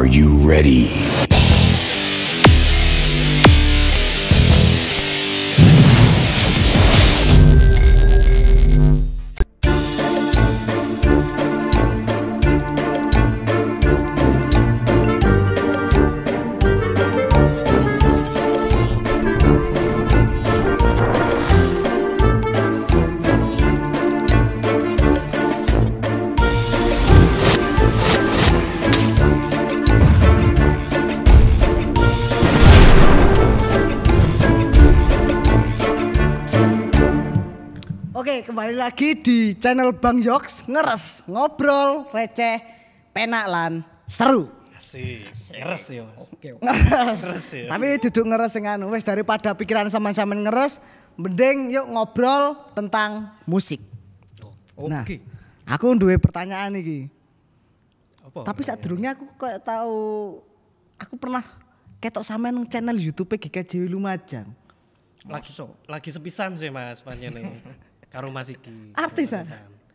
Are you ready? Oke, kembali lagi di channel Bang Yoks, ngeres, ngobrol, receh, penak lan seru. Asik, ngeres ya. Oke, ngeres. Ngeres ya. Tapi duduk ngeres sing anu, wis daripada pikiran sama-sama ngeres, mending yuk ngobrol tentang musik. Nah, aku duwe pertanyaan iki. Apa? Tapi sadurunge aku kayak tahu aku pernah ketok sampean nang channel YouTube GKJ Lumajang. Lagi sepisan sih Mas panjenengan. Karo Mas iki. Artis ah?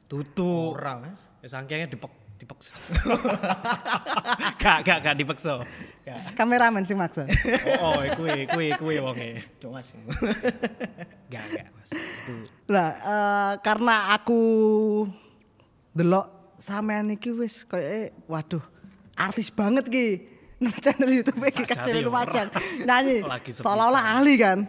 Tutu. Ora, Mas. Wis angkene dipeksa. Gak dipeksa. Gak. Kameramen sing maksa. Oh, kuwi wonge. Cuk Mas. Gak Mas. Itu Lah, karena aku delok sampean iki wis koyo waduh, artis banget ki. Nang channel YouTube iki Sajane kecil ya, Lumajang. Nyanyi Lagi sepisan. seolah-olah ahli kan.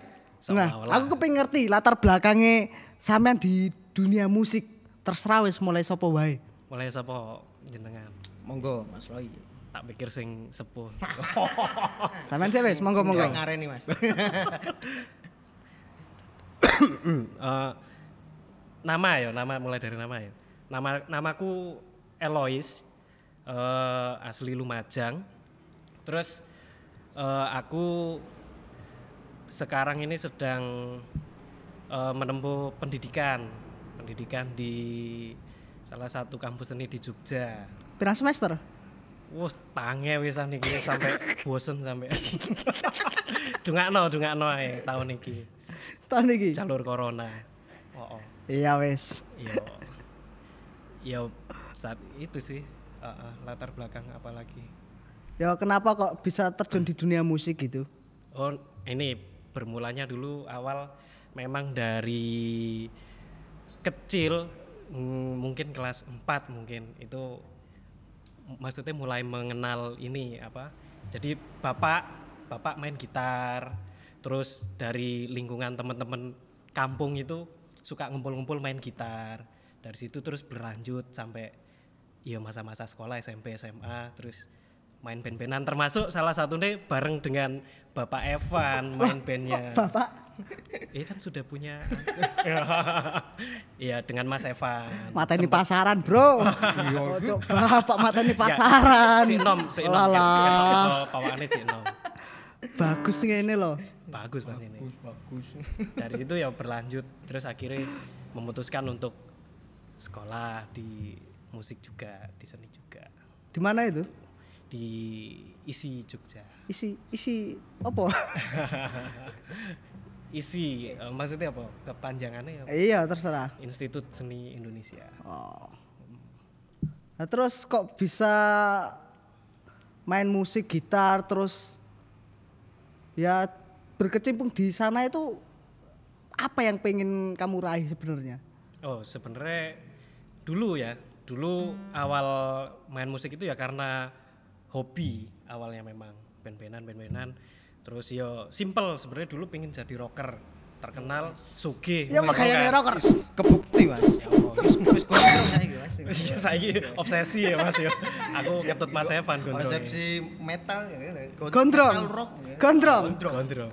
Nah, Seolah-olah. aku kepengin ngerti latar belakangnya sampean di dunia musik. Terserah wis mulai sapa wae. mulai sapa jenengan. Monggo Mas Roy. Tak pikir sing sepuh. Sampean sih wis monggo. Ngareni Mas. Nama mulai dari nama ya. Namaku Elois, asli Lumajang. Terus aku sekarang ini sedang menempuh pendidikan di salah satu kampus seni di Jogja. Pirang semester? Wah, tange wisan iki sampai bosen sampai. Dungakno ae tahun iki. Tahun iki. Jalur corona. Oh. Iya wis. Ya saat itu sih latar belakang apalagi. Ya kenapa kok bisa terjun di dunia musik gitu? Oh, ini bermulanya dulu awal memang dari kecil mungkin kelas 4 mungkin itu maksudnya mulai mengenal ini apa. Jadi bapak main gitar, terus dari lingkungan teman-teman kampung itu suka ngumpul-ngumpul main gitar. Dari situ terus berlanjut sampai ya masa-masa sekolah SMP SMA terus main band-bandan termasuk salah satunya bareng dengan Bapak Evan main bandnya. Bapak Kan sudah punya. Iya dengan Mas Evan. mateni pasaran, Bro. Ojo bapak mateni pasaran. Si Nom. Walah. Pawakane si Nom. Bagus ngene loh. Bagus Mas ini. Bagus. Dari situ ya berlanjut terus akhirnya memutuskan untuk sekolah di musik juga, di seni juga. Di mana itu? Di ISI Jogja. Isi apa? ISI maksudnya apa? Kepanjangannya ya? Iya, terserah. Institut Seni Indonesia. Oh. Nah, terus kok bisa main musik gitar terus ya berkecimpung di sana itu apa yang pengen kamu raih sebenarnya? Oh, sebenarnya dulu awal main musik itu ya karena hobi awalnya memang band-bandan terus yo simple sebenarnya dulu pengen jadi rocker terkenal sugih. Ya makanya rocker. Kebukti Mas. Wis gondrong saiki Mas. Iya saiki obsesi ya Mas ya. Aku ketut Mas Evan gondrong. Konsepsi metal ya. Gondrong. Metal rock. Ya. Gondrong. Gondrong.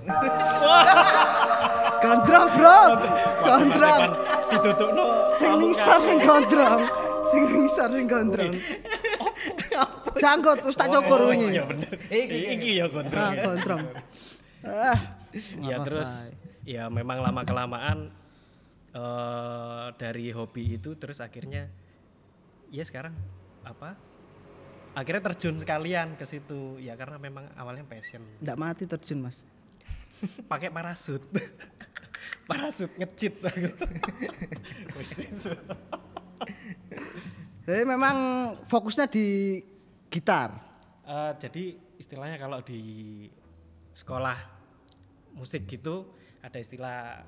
Gondrong, Bro. Gondrong. Si tutukno Sing ngisor sing gondrong. Sing ngisor sing gondrong. Janggot wis tak cukur wingi. Iya bener. Iki ya gondrong. Gondrong. Ya terus ya memang lama kelamaan dari hobi itu terus akhirnya ya sekarang akhirnya terjun sekalian ke situ ya karena memang awalnya passion. Nggak mati terjun, Mas. Pakai parasut. Parasut ngecit aku. Jadi memang fokusnya di gitar. Jadi istilahnya kalau di sekolah musik gitu ada istilah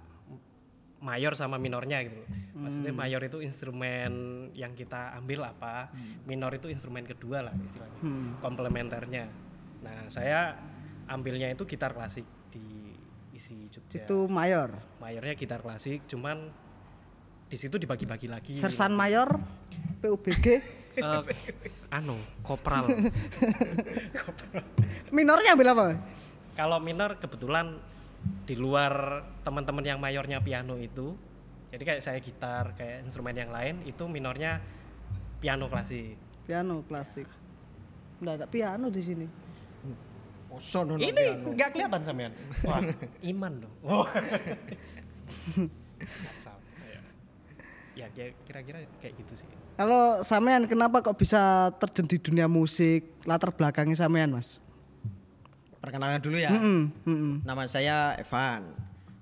mayor sama minornya gitu. Maksudnya mayor itu instrumen yang kita ambil apa, minor itu instrumen kedua lah istilahnya, komplementernya. Nah saya ambilnya itu gitar klasik di ISI Jogja. Itu mayor. Mayornya gitar klasik, cuman di situ dibagi-bagi lagi. Sersan mayor, PUBG. Kopral. Minornya ambil apa? Kalau minor kebetulan di luar teman-teman yang mayornya piano itu, jadi kayak saya gitar, kayak instrumen yang lain itu minornya piano klasik. Piano klasik. Nggak ada piano di sini. Ini nggak kelihatan sampean. Wah, iman dong. Wah. Ya kira-kira kayak gitu sih. Kalau sampean kenapa kok bisa terjun di dunia musik? Latar belakangnya sampean, Mas? Perkenalan dulu ya. Nama saya Evan.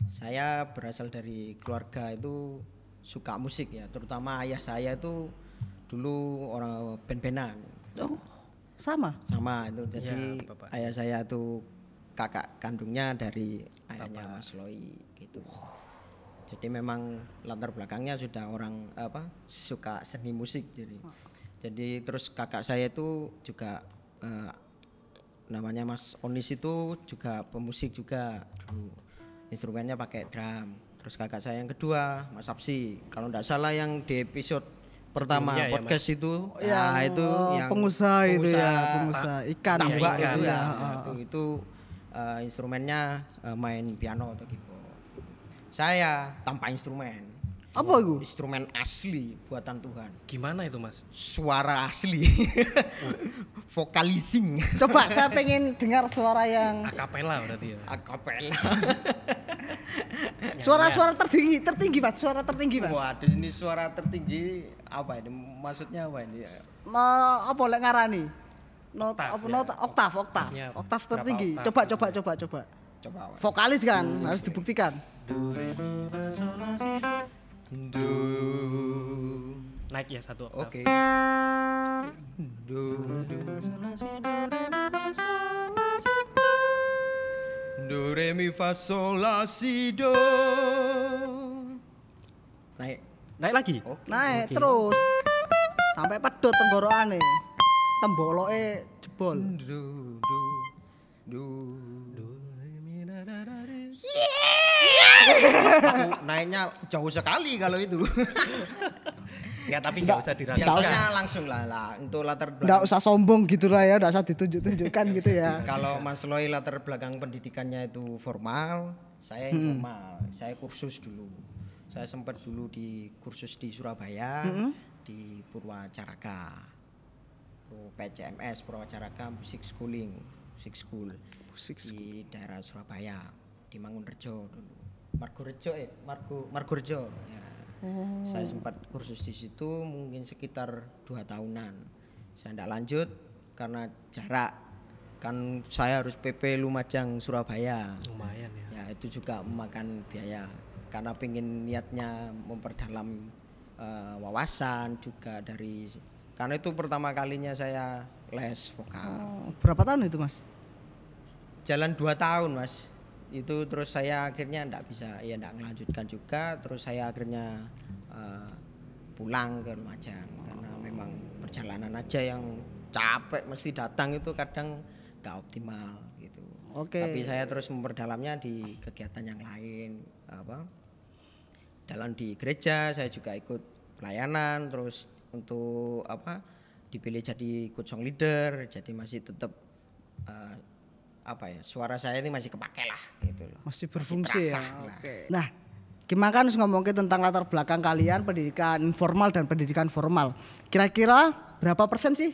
Saya berasal dari keluarga itu suka musik ya, terutama ayah saya itu dulu orang band-bandan. Oh, sama. Sama itu. Jadi Ya, Bapak. ayah saya itu kakak kandungnya dari ayahnya Mas Loi gitu. Jadi memang latar belakangnya sudah orang suka seni musik jadi terus kakak saya itu juga namanya Mas Onis itu juga pemusik juga dulu, instrumennya pakai drum. Terus kakak saya yang kedua Mas Sapsi, kalau tidak salah yang di episode pertama Sebelumnya ya, podcast itu itu yang pengusaha itu ya, pengusaha ikan tambak ikan. itu ya, Ah. itu instrumennya main piano atau keyboard. Saya tanpa instrumen. Apa itu? Instrumen asli buatan Tuhan. Gimana itu Mas? Suara asli. Vocalizing. Coba saya pengen dengar suara yang Akapela berarti ya. Akapela. suara-suara tertinggi, Mas. Suara tertinggi, Mas. Waduh, ini suara tertinggi apa ini? Maksudnya apa ini? Apa lek ngarani? Oktav, ya. Oktav. Ya, Oktav berapa tertinggi. oktav Coba. Coba. Pak. Vokalis kan harus dibuktikan. Do. Naik ya satu oktav. Oke. Do. Do re mi fa sol la si do. Naik. Naik lagi? Oke. Naik Oke. terus sampai pedot tenggorokane. Temboloke jebol. Do do do do. Aku naiknya jauh sekali kalau itu. Enggak, tapi enggak usah diragukan. Biasanya langsung lah untuk latar Nggak belakang. usah sombong gitu lah ya, nggak usah ditunjuk-tunjukkan gitu ya. Kalau Mas Loi latar belakang pendidikannya itu formal, saya informal. Saya kursus dulu. Saya sempat dulu di kursus di Surabaya, di Purwacaraka. PCMS Purwacaraka Music Schooling, Music School. Di daerah Surabaya, di Mangunrejo dulu. Margorejo ya. Saya sempat kursus di situ mungkin sekitar 2 tahunan. Saya tidak lanjut karena jarak. Kan saya harus PP Lumajang Surabaya. Lumayan ya. Ya itu juga memakan biaya. Karena pengen niatnya memperdalam wawasan juga karena itu pertama kalinya saya les vokal. Berapa tahun itu, Mas? Jalan 2 tahun Mas. Itu terus saya akhirnya enggak melanjutkan juga, terus saya akhirnya pulang ke Lumajang karena memang perjalanan aja yang capek, mesti datang itu kadang enggak optimal gitu. Oke. Tapi saya terus memperdalamnya di kegiatan yang lain dalam di gereja saya juga ikut pelayanan, terus untuk dipilih jadi ikut song leader, jadi masih tetap suara saya ini masih kepake lah gitu loh. Masih berfungsi ya. terasa lah. Oke. Nah, gimana kan ngomongin tentang latar belakang kalian pendidikan informal dan pendidikan formal. Kira-kira berapa persen sih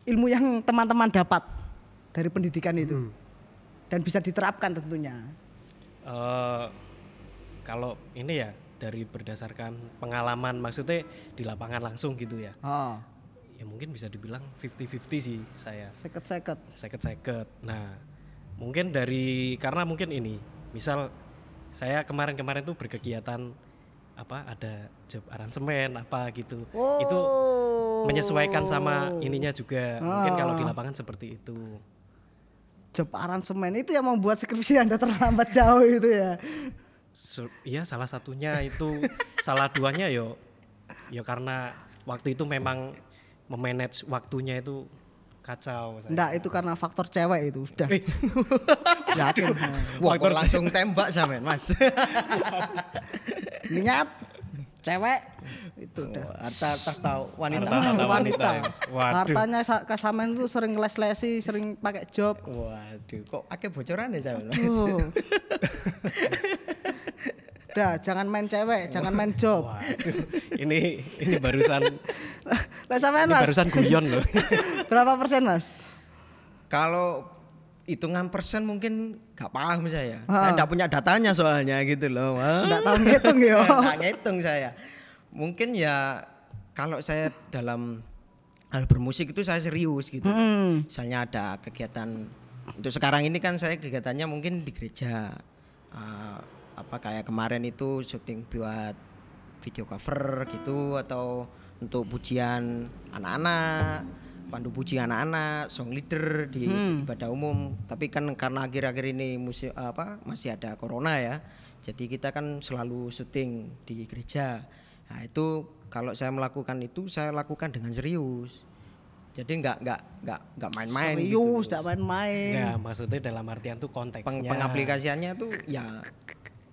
ilmu yang teman-teman dapat dari pendidikan itu? Dan bisa diterapkan tentunya. Kalau ini ya dari berdasarkan pengalaman, maksudnya di lapangan langsung gitu ya. Oh, Ya mungkin bisa dibilang 50-50 sih saya. seket. Seket. Nah, mungkin karena mungkin ini, misal saya kemarin tuh berkegiatan ada job aransemen apa gitu. Oh, Itu menyesuaikan sama ininya juga. Mungkin kalau di lapangan seperti itu. Job aransemen itu yang membuat skripsi Anda terlambat jauh itu ya. Iya, salah satunya itu, salah duanya yo karena waktu itu memang memanage waktunya itu kacau. Enggak, itu karena faktor cewek itu udah. Yakin. Wah, kok langsung tembak sampean, Mas. Niat cewek itu udah. Harta wanita. Wanita. Waduh. Hartanya kesamaan itu sering les-lesi, sering pakai job. Waduh, kok akeh bocoran ya sampean? Udah, jangan main cewek, jangan main job. Waduh, ini barusan Lah sampean ini Mas, barusan guyon loh. berapa persen Mas? Kalau hitungan persen mungkin gak paham saya. Saya enggak punya datanya soalnya gitu loh. Enggak tahu ngitung ya. Enggak ngitung saya. Mungkin ya kalau saya dalam hal bermusik itu saya serius gitu. Misalnya ada kegiatan untuk sekarang ini kan saya kegiatannya mungkin di gereja. Apa kayak kemarin itu syuting buat video cover gitu atau untuk pujian anak-anak, pandu puji anak-anak, song leader di ibadah umum. Tapi kan karena akhir-akhir ini masih ada corona ya. Jadi kita kan selalu syuting di gereja. Nah, itu kalau saya melakukan itu saya lakukan dengan serius. Jadi enggak main-main Serius, gitu. enggak main-main. Ya, maksudnya dalam artian tuh konteksnya. Pengaplikasiannya tuh ya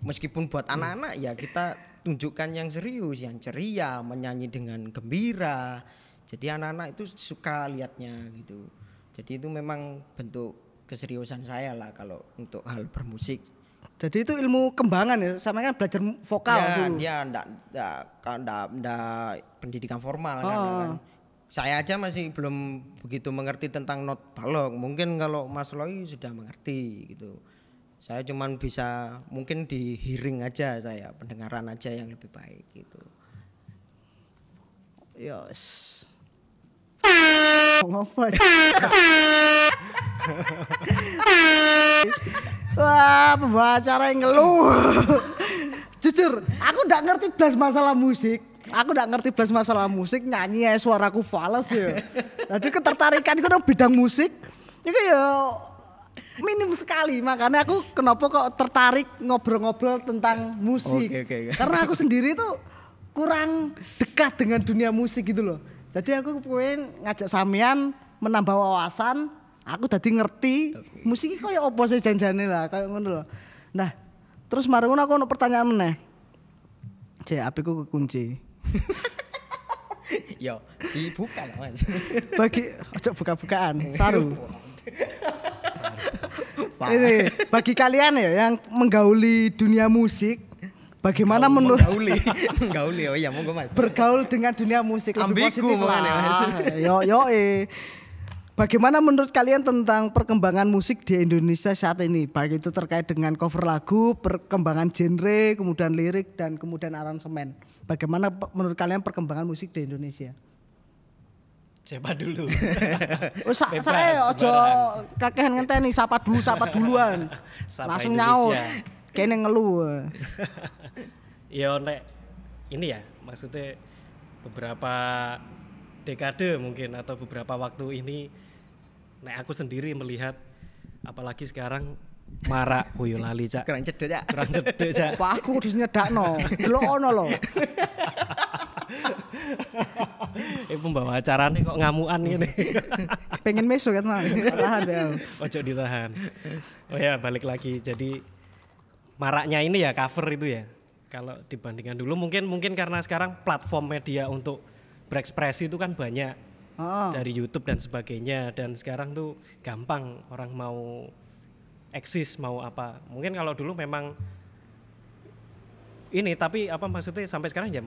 meskipun buat anak-anak ya kita tunjukkan yang serius, yang ceria, menyanyi dengan gembira. Jadi anak-anak itu suka lihatnya gitu. Jadi itu memang bentuk keseriusan saya lah kalau untuk hal bermusik. Jadi itu ilmu kembangan ya, sama kan belajar vokal ya, dulu. dia enggak pendidikan formal kan. Saya aja masih belum begitu mengerti tentang not balok. Mungkin kalau Mas Loi sudah mengerti gitu. Saya cuman bisa mungkin di hearing aja saya, pendengaran aja yang lebih baik gitu. Yos. Ngapa? Wah, pembawa acara yang ngeluh. Jujur, aku nggak ngerti blas masalah musik. Nyanyi ya suaraku fals ya. Jadi ketertarikan itu bidang musik. Itu ya minim sekali, makanya aku kenapa kok tertarik ngobrol-ngobrol tentang musik. Oke. Karena aku sendiri tuh kurang dekat dengan dunia musik gitu loh. Jadi aku pengen ngajak sampean menambah wawasan, aku tadi ngerti musik kok ya opo sih janjane lah kayak ngono loh. Nah, terus mari ngono aku ono pertanyaan meneh. Cek apiku kekunci. Yo, dibuka lah Mas. Bagi ojo buka-bukaan, saru. Ini bagi kalian ya yang menggauli dunia musik, bagaimana menurut menggauli oh iya monggo Mas. Bergaul dengan dunia musik lebih Ambigu positif lah. Mas. Bagaimana menurut kalian tentang perkembangan musik di Indonesia saat ini? Baik itu terkait dengan cover lagu, perkembangan genre, kemudian lirik dan kemudian aransemen. Bagaimana menurut kalian perkembangan musik di Indonesia? Siapa dulu? Saya ojo kakehan ngenteni sapa duluan. Sapa Langsung Indonesia. nyaut. Kene ngeluh. Ya nek ini ya maksudnya beberapa dekade mungkin atau beberapa waktu ini nek aku sendiri melihat apalagi sekarang marak kuyu lali cak Kurang cedek ya. kurang cedek cak. Pak aku kudu nyedakno. Delok ono lho. Pembawa acaranya kok ngamuan gini. Pengen meso kan Mas. Tahan ya. Ojo ditahan. Oh ya balik lagi. Jadi maraknya ini ya cover itu ya. Kalau dibandingkan dulu mungkin karena sekarang platform media untuk berekspresi itu kan banyak. Dari YouTube dan sebagainya, dan sekarang tuh gampang orang mau eksis mau apa. Mungkin kalau dulu memang ini, tapi apa maksudnya sampai sekarang ya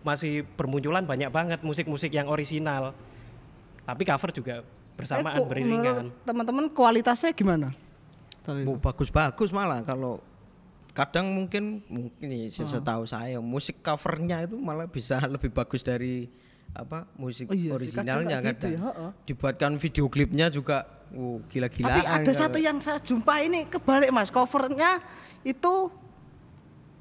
masih bermunculan banyak banget musik-musik yang orisinal, tapi cover juga bersamaan beriringan. Teman-teman kualitasnya gimana? Bagus-bagus malah kalau kadang mungkin ini setahu saya musik covernya itu malah bisa lebih bagus dari apa musik originalnya gitu kadang. Ya, dibuatkan video klipnya juga gila-gilaan. Tapi ada satu yang saya jumpa ini kebalik Mas, covernya itu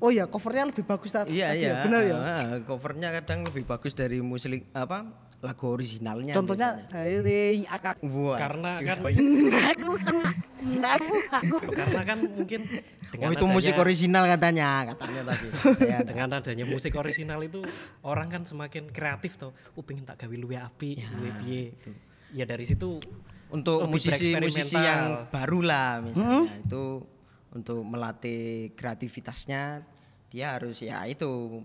covernya lebih bagus tadi. Iya benar ya. Covernya kadang lebih bagus dari musik apa lagu originalnya. Contohnya ini akak. Wah. Karena kan karena kan mungkin dengan itu musik adanya- original katanya tadi. Saya dengan adanya musik original itu orang kan semakin kreatif tuh. Pengen tak gawe luwe api, luwe piye. Ya dari situ untuk lebih musisi-musisi bereksperimental. yang baru lah misalnya itu untuk melatih kreativitasnya dia harus ya itu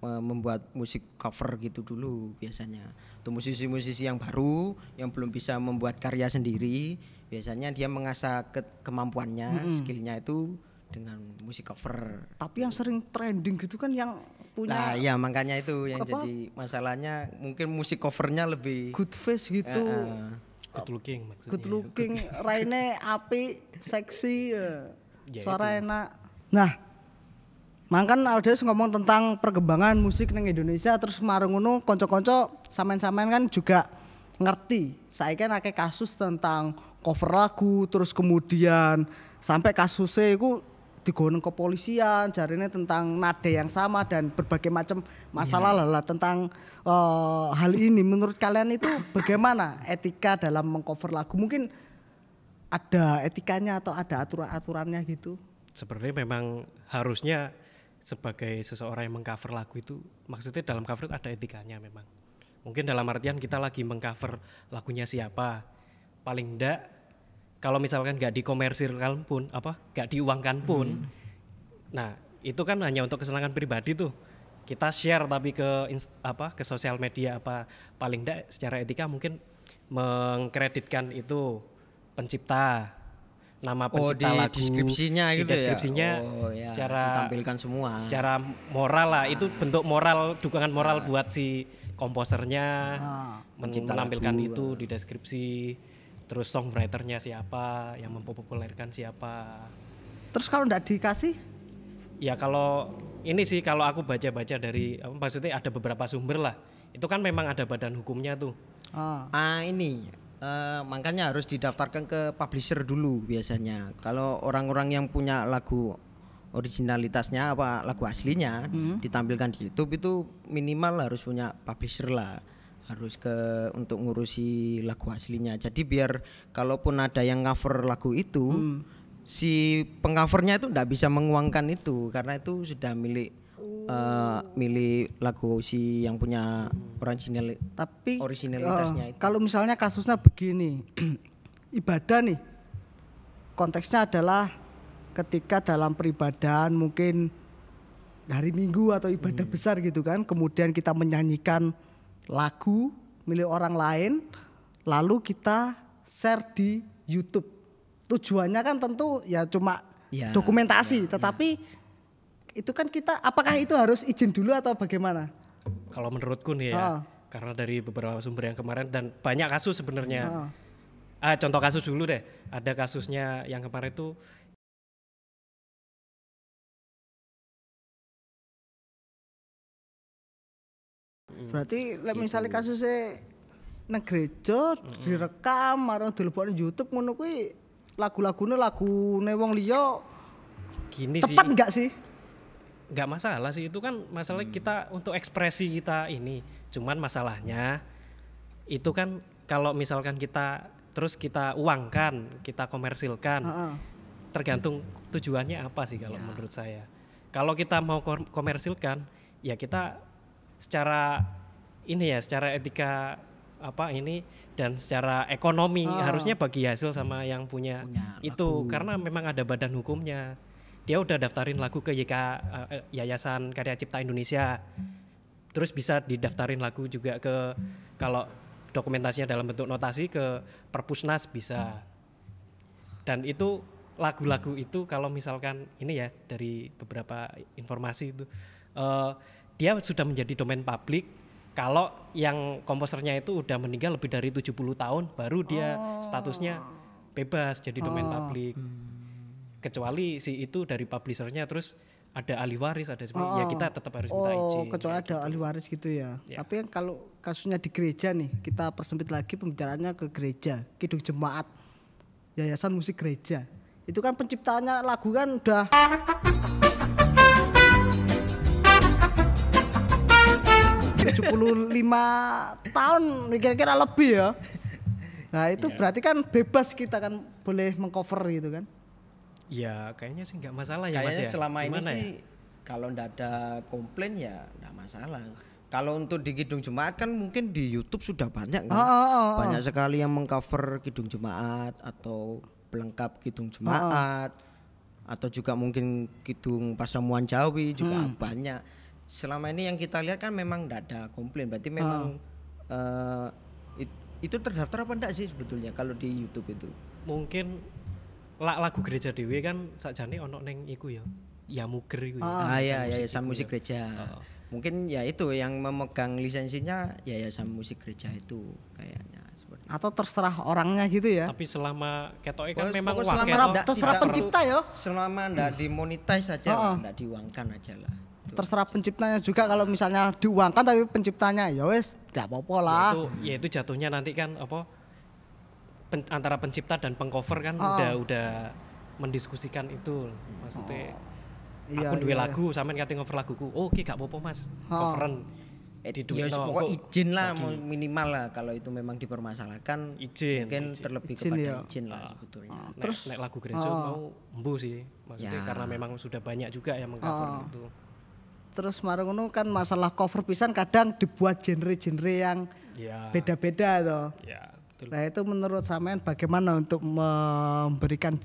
membuat musik cover gitu dulu biasanya. Untuk musisi-musisi yang baru yang belum bisa membuat karya sendiri biasanya dia mengasah kemampuannya, skillnya itu dengan musik cover. Tapi yang sering trending gitu kan yang punya Nah, ya makanya itu yang apa? jadi masalahnya mungkin musik covernya lebih good face gitu. good looking maksudnya. Good looking, raine api, seksi, Ya, suara enak. Nah, mangkan ada ngomong tentang perkembangan musik neng Indonesia terus marung ngono konco-konco sampean-sampean kan juga ngerti. Saya kan akeh kasus tentang cover lagu terus kemudian sampai kasusnya itu digoneng kepolisian jarine tentang nada yang sama dan berbagai macam masalah lah tentang hal ini. Menurut kalian itu bagaimana etika dalam mengcover lagu? Mungkin ada etikanya atau ada aturan-aturannya gitu? Sebenarnya memang harusnya sebagai seseorang yang mengcover lagu itu maksudnya dalam cover itu ada etikanya memang. Mungkin dalam artian kita lagi mengcover lagunya siapa, paling enggak kalau misalkan nggak dikomersilkan pun nggak diuangkan pun, nah itu kan hanya untuk kesenangan pribadi tuh kita share tapi ke sosial media paling enggak secara etika mungkin mengkreditkan itu pencipta, nama pencipta di lagu, deskripsinya di gitu deskripsinya ya. Oh ya, secara ditampilkan semua. secara moral lah, itu bentuk moral, dukungan moral buat si komposernya, pencipta menampilkan lagu. itu di deskripsi, terus songwriternya siapa, yang mempopulerkan siapa. Terus kalau enggak dikasih? Ya kalau ini sih kalau aku baca-baca dari maksudnya ada beberapa sumber lah, itu kan memang ada badan hukumnya tuh. Ini makanya harus didaftarkan ke publisher dulu biasanya. Kalau orang-orang yang punya lagu originalitasnya lagu aslinya ditampilkan di YouTube itu minimal harus punya publisher lah. Harus untuk ngurusi lagu aslinya. Jadi biar kalaupun ada yang cover lagu itu si pengcovernya itu enggak bisa menguangkan itu karena itu sudah milik lagu si yang punya originalitasnya itu. Kalau misalnya kasusnya begini, ibadah nih, konteksnya adalah ketika dalam peribadahan mungkin hari Minggu atau ibadah besar gitu kan, kemudian kita menyanyikan lagu milik orang lain, lalu kita share di YouTube. Tujuannya kan tentu ya cuma dokumentasi, tetapi itu kan kita, apakah itu harus izin dulu atau bagaimana? Kalau menurutku nih ya, karena dari beberapa sumber yang kemarin dan banyak kasus sebenarnya. Contoh kasus dulu deh, ada kasusnya yang kemarin itu Berarti misalnya kasusnya nang gereja direkam marang dilebokne YouTube ngono kuwi lagu-lagune wong liya gini sih. tepat enggak sih? Enggak masalah sih, itu kan masalah kita untuk ekspresi kita ini. Cuman masalahnya itu kan kalau misalkan kita terus kita uangkan, kita komersilkan. Tergantung tujuannya apa sih kalau menurut saya. Kalau kita mau komersilkan, ya kita secara ini ya, secara etika dan secara ekonomi harusnya bagi hasil sama yang punya itu lagu. Karena memang ada badan hukumnya. Dia udah daftarin lagu ke Yayasan Karya Cipta Indonesia. Terus bisa didaftarin lagu juga ke, kalau dokumentasinya dalam bentuk notasi, ke Perpusnas bisa. Dan itu lagu-lagu itu kalau misalkan ini ya dari beberapa informasi itu dia sudah menjadi domain publik. Kalau yang komposernya itu udah meninggal lebih dari 70 tahun baru dia statusnya bebas jadi domain publik. Kecuali si itu dari publishernya terus ada ahli waris, ada ya kita tetap harus minta izin. Kecuali ada ahli waris gitu ya. Tapi kan kalau kasusnya di gereja nih, kita persempit lagi pembicaraannya ke gereja, Kidung Jemaat, Yayasan Musik Gereja. Itu kan penciptanya lagu kan udah tahun kira-kira lebih ya. Nah itu Iya. berarti kan bebas kita kan boleh mengcover gitu kan. Ya kayaknya sih nggak masalah ya Mas Kayaknya ya. selama ini Gimana sih kalau ndak ada komplain ya ndak masalah. Kalau untuk di Kidung Jemaat kan mungkin di YouTube sudah banyak kan. Banyak sekali yang mengcover Kidung Jemaat atau pelengkap Kidung Jemaat atau juga mungkin Kidung Pasamuan Jawi juga banyak. Selama ini yang kita lihat kan memang ndak ada komplain. Berarti memang itu terdaftar apa enggak sih sebetulnya kalau di YouTube itu? Mungkin lagu gereja dewe kan sakjane ono neng iku ya. Ya muger iku ya. Yayasan Musik Gereja. Mungkin ya itu yang memegang lisensinya Yayasan Musik Gereja itu kayaknya seperti itu. Atau terserah orangnya gitu ya. Tapi selama ketoknya kan Pokok- memang pokok wah, selama ketok ndak- Terserah tidak pencipta ya. Selama ndak dimonetize saja, ndak diuangkan aja lah. Tuh. Terserah penciptanya juga kalau misalnya diuangkan tapi penciptanya ya wes enggak apa-apa lah. ya itu jatuhnya nanti kan apa antara pencipta dan pengcover kan udah mendiskusikan itu maksudnya Iya, aku duwe iya. lagu sampean kate cover laguku oke gak apa-apa Mas coveran Ya diduitno, pokok kok izin lah bagi. minimal lah kalau itu memang dipermasalahkan Izin, mungkin izin. terlebih Izin, kepada ya. izin lah sebetulnya. terus nek lagu gereja mau embu sih maksudnya Ya. karena memang sudah banyak juga yang mengcover itu Terus marang ngono kan masalah cover pisan kadang dibuat genre-genre yang ya beda-beda toh. ya betul. Nah itu menurut sampean bagaimana untuk memberikan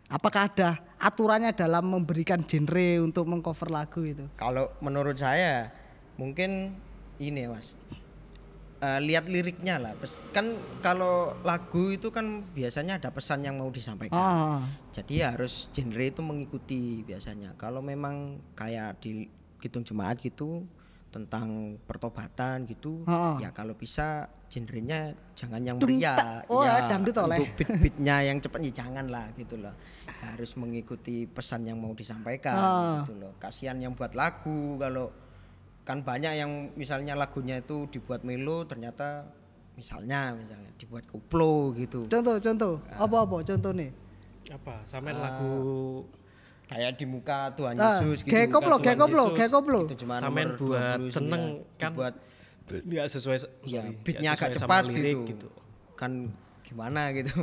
apakah ada aturannya dalam memberikan genre untuk mengcover lagu itu? Kalau menurut saya mungkin ini Mas. Lihat liriknya lah. Kan kalau lagu itu kan biasanya ada pesan yang mau disampaikan. Jadi harus genre itu mengikuti biasanya. Kalau memang kayak di Kidung Jemaat gitu tentang pertobatan gitu, ya kalau bisa genrenya jangan yang meriah. Oh, ya, dangdut oleh. untuk beat-beatnya yang cepat ya jangan lah gitu loh. Harus mengikuti pesan yang mau disampaikan gitu loh. Kasihan yang buat lagu kalau kan banyak yang misalnya lagunya itu dibuat melo ternyata misalnya dibuat koplo gitu. Contoh, apa contoh nih? apa sampean lagu Kayak di muka Tuhan Yesus gitu. Kayak koplo. Itu cuma sampean nomor buat 29, seneng kan buat nggak sesuai ya, sorry, beatnya nggak agak sesuai cepat sama lirik gitu. Kan gimana gitu.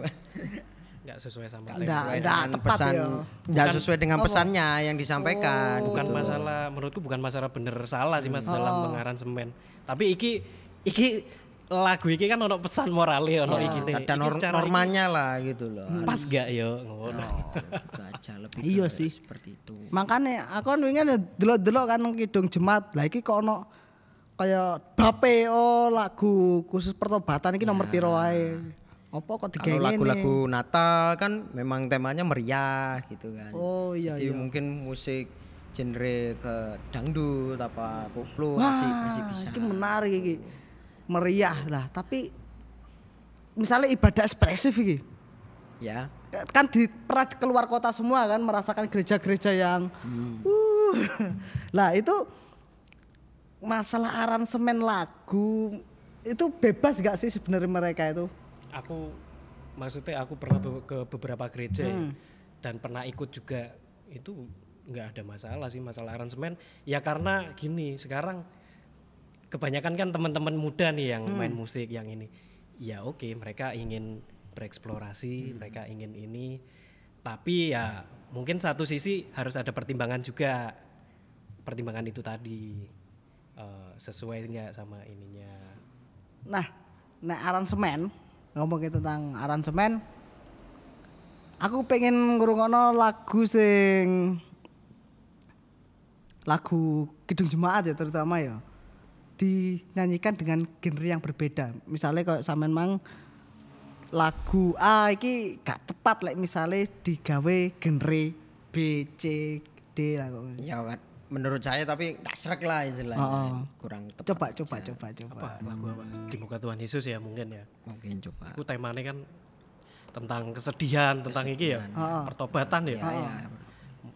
nggak sesuai sama Nggak, teks. Sesuai nggak dengan tepat pesan, ya. nggak sesuai dengan pesannya yang disampaikan. Bukan gitu. masalah menurutku bukan masalah bener salah sih Mas dalam pengaransemen. Tapi iki lagu iki kan ono pesan morale ono iki nih. Ada Iki secara normanya lah gitu loh. iki pas gak yo ngono. Itu aja lebih Iya ke sih. seperti itu. Makanya aku kan wingi delok-delok kan Kidung Jemaat. Lah iki kok ono kayak bape lagu khusus pertobatan iki nomor piro wae. Apa kok Kalau digengene? lagu-lagu Natal kan memang temanya meriah gitu kan. Oh iya Jadi iya. mungkin musik genre ke dangdut apa koplo Wah, masih bisa. iki menarik iki. Meriah lah, tapi misalnya ibadah ekspresif iki. Ya. Kan pernah keluar kota semua kan merasakan gereja-gereja yang lah itu masalah aransemen lagu itu bebas gak sih sebenarnya mereka itu? Maksudnya aku pernah ke beberapa gereja ya, dan pernah ikut juga itu nggak ada masalah sih masalah aransemen ya karena gini sekarang kebanyakan kan teman-teman muda nih yang main musik yang ini ya oke mereka ingin bereksplorasi mereka ingin ini tapi ya mungkin satu sisi harus ada pertimbangan juga pertimbangan itu tadi sesuai nggak sama ininya. Nah aransemen ngomongin tentang aransemen aku pengen ngrungokno lagu Kidung Jemaat ya terutama ya dinyanyikan dengan genre yang berbeda. Misalnya kalau sampean mang lagu A iki gak tepat lek misalnya digawe genre B, C, D lah kok. Ya kan menurut saya tapi tak srek lah istilahnya. Kurang tepat. Coba. Apa lagu apa di muka Tuhan Yesus ya mungkin ya. Mungkin coba. Itu temanya kan tentang kesedihan, tentang iki ya, pertobatan ya.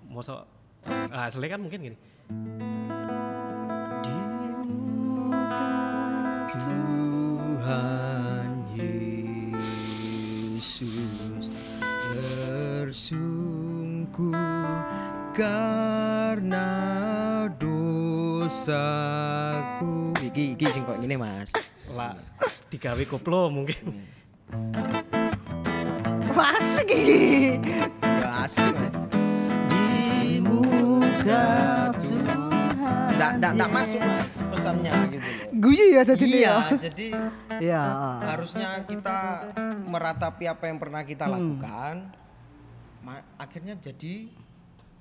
Mosok asli kan mungkin gini. Tuhan Yesus bersungguh karena dosa dosaku. Iki sing kok ngene Mas. Lah digawe koplo mungkin. Asik iki. Ya asik. Mas. Di muka Tuhan. Nggak masuk Mas, pesannya gitu loh. Guyu ya tadi Iya, jadi Iya. harusnya kita meratapi apa yang pernah kita lakukan. Akhirnya jadi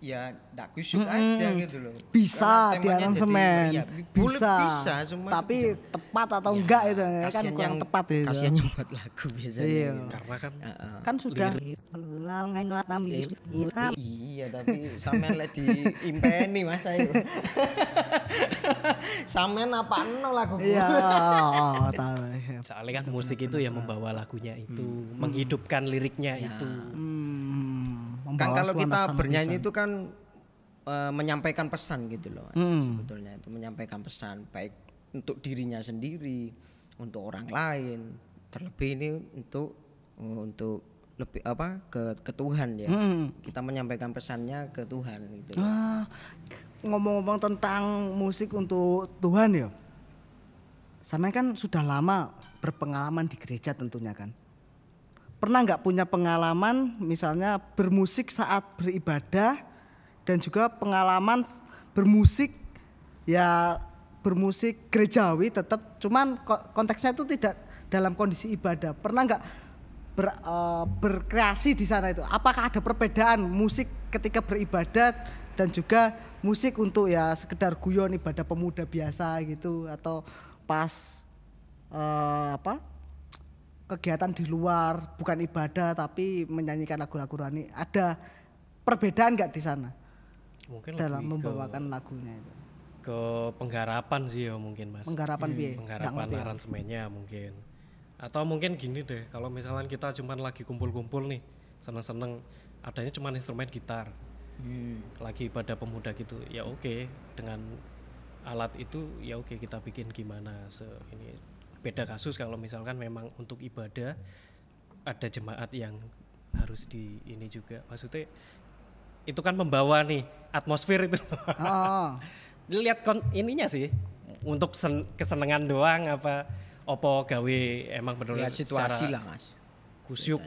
ya ndak kusyuk aja gitu loh. Bisa Karena temanya diaransemen. jadi boleh bisa cuma tapi tidak. tepat atau enggak itu kan Kasian kurang yang tepat itu. kasian yang buat lagu biasanya. Iya. gitu. Karena kan Kan sudah Iya tapi sampean lek diimpeni Mas ayo. Sampean apano lagu iya, tahu. soalnya kan musik itu ya membawa lagunya itu, menghidupkan liriknya itu. Kan Membawa kalau kita suasana bernyanyi pisan. itu kan menyampaikan pesan gitu loh Mas. Sebetulnya itu menyampaikan pesan baik untuk dirinya sendiri, untuk orang lain, terlebih ini untuk lebih ke Tuhan ya. Kita menyampaikan pesannya ke Tuhan gitu loh. Ngomong-ngomong tentang musik untuk Tuhan ya. Sama kan sudah lama berpengalaman di gereja tentunya kan. Pernah nggak punya pengalaman misalnya bermusik saat beribadah dan juga pengalaman bermusik ya bermusik gerejawi tetap cuman konteksnya itu tidak dalam kondisi ibadah. Pernah nggak berkreasi di sana itu? Apakah ada perbedaan musik ketika beribadah dan juga musik untuk ya sekedar guyon ibadah pemuda biasa gitu atau pas kegiatan di luar bukan ibadah tapi menyanyikan lagu-lagu rohani, ada perbedaan nggak di sana Mungkin dalam lebih membawakan lagunya itu? ke penggarapan sih ya mungkin Mas. Penggarapan piye? Nggak Penggarapan ngerti ya. aransemennya mungkin. Atau mungkin gini deh, kalau misalnya kita cuman lagi kumpul-kumpul nih, seneng-seneng adanya cuman instrumen gitar. Lagi pada pemuda gitu. Ya oke, dengan alat itu ya oke kita bikin gimana ini. Beda kasus kalau misalkan memang untuk ibadah ada jemaat yang harus di ini juga. Maksudnya itu kan membawa nih atmosfer itu. Lihat ininya sih untuk kesenangan doang apa opo gawe emang benar Lihat situasi lah Mas. kusyuk.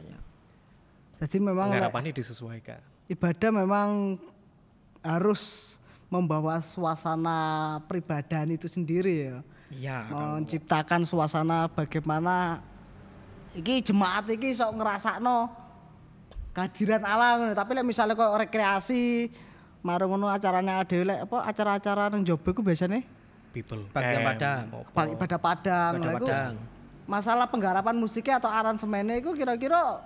Jadi memang Penggarapannya disesuaikan. ibadah memang harus membawa suasana peribadahan itu sendiri ya. Iya. Menciptakan suasana bagaimana iki jemaat iki sok ngrasakno kehadiran Allah ngono. Tapi lek misalnya kok rekreasi marung ngono acaranya dhewe lek apa acara-acara nang njaba iku biasane People Ibadah camp, padang. opo. ibadah padang. Ibadah Lah iku padang. masalah penggarapan musiknya atau aransemennya itu kira-kira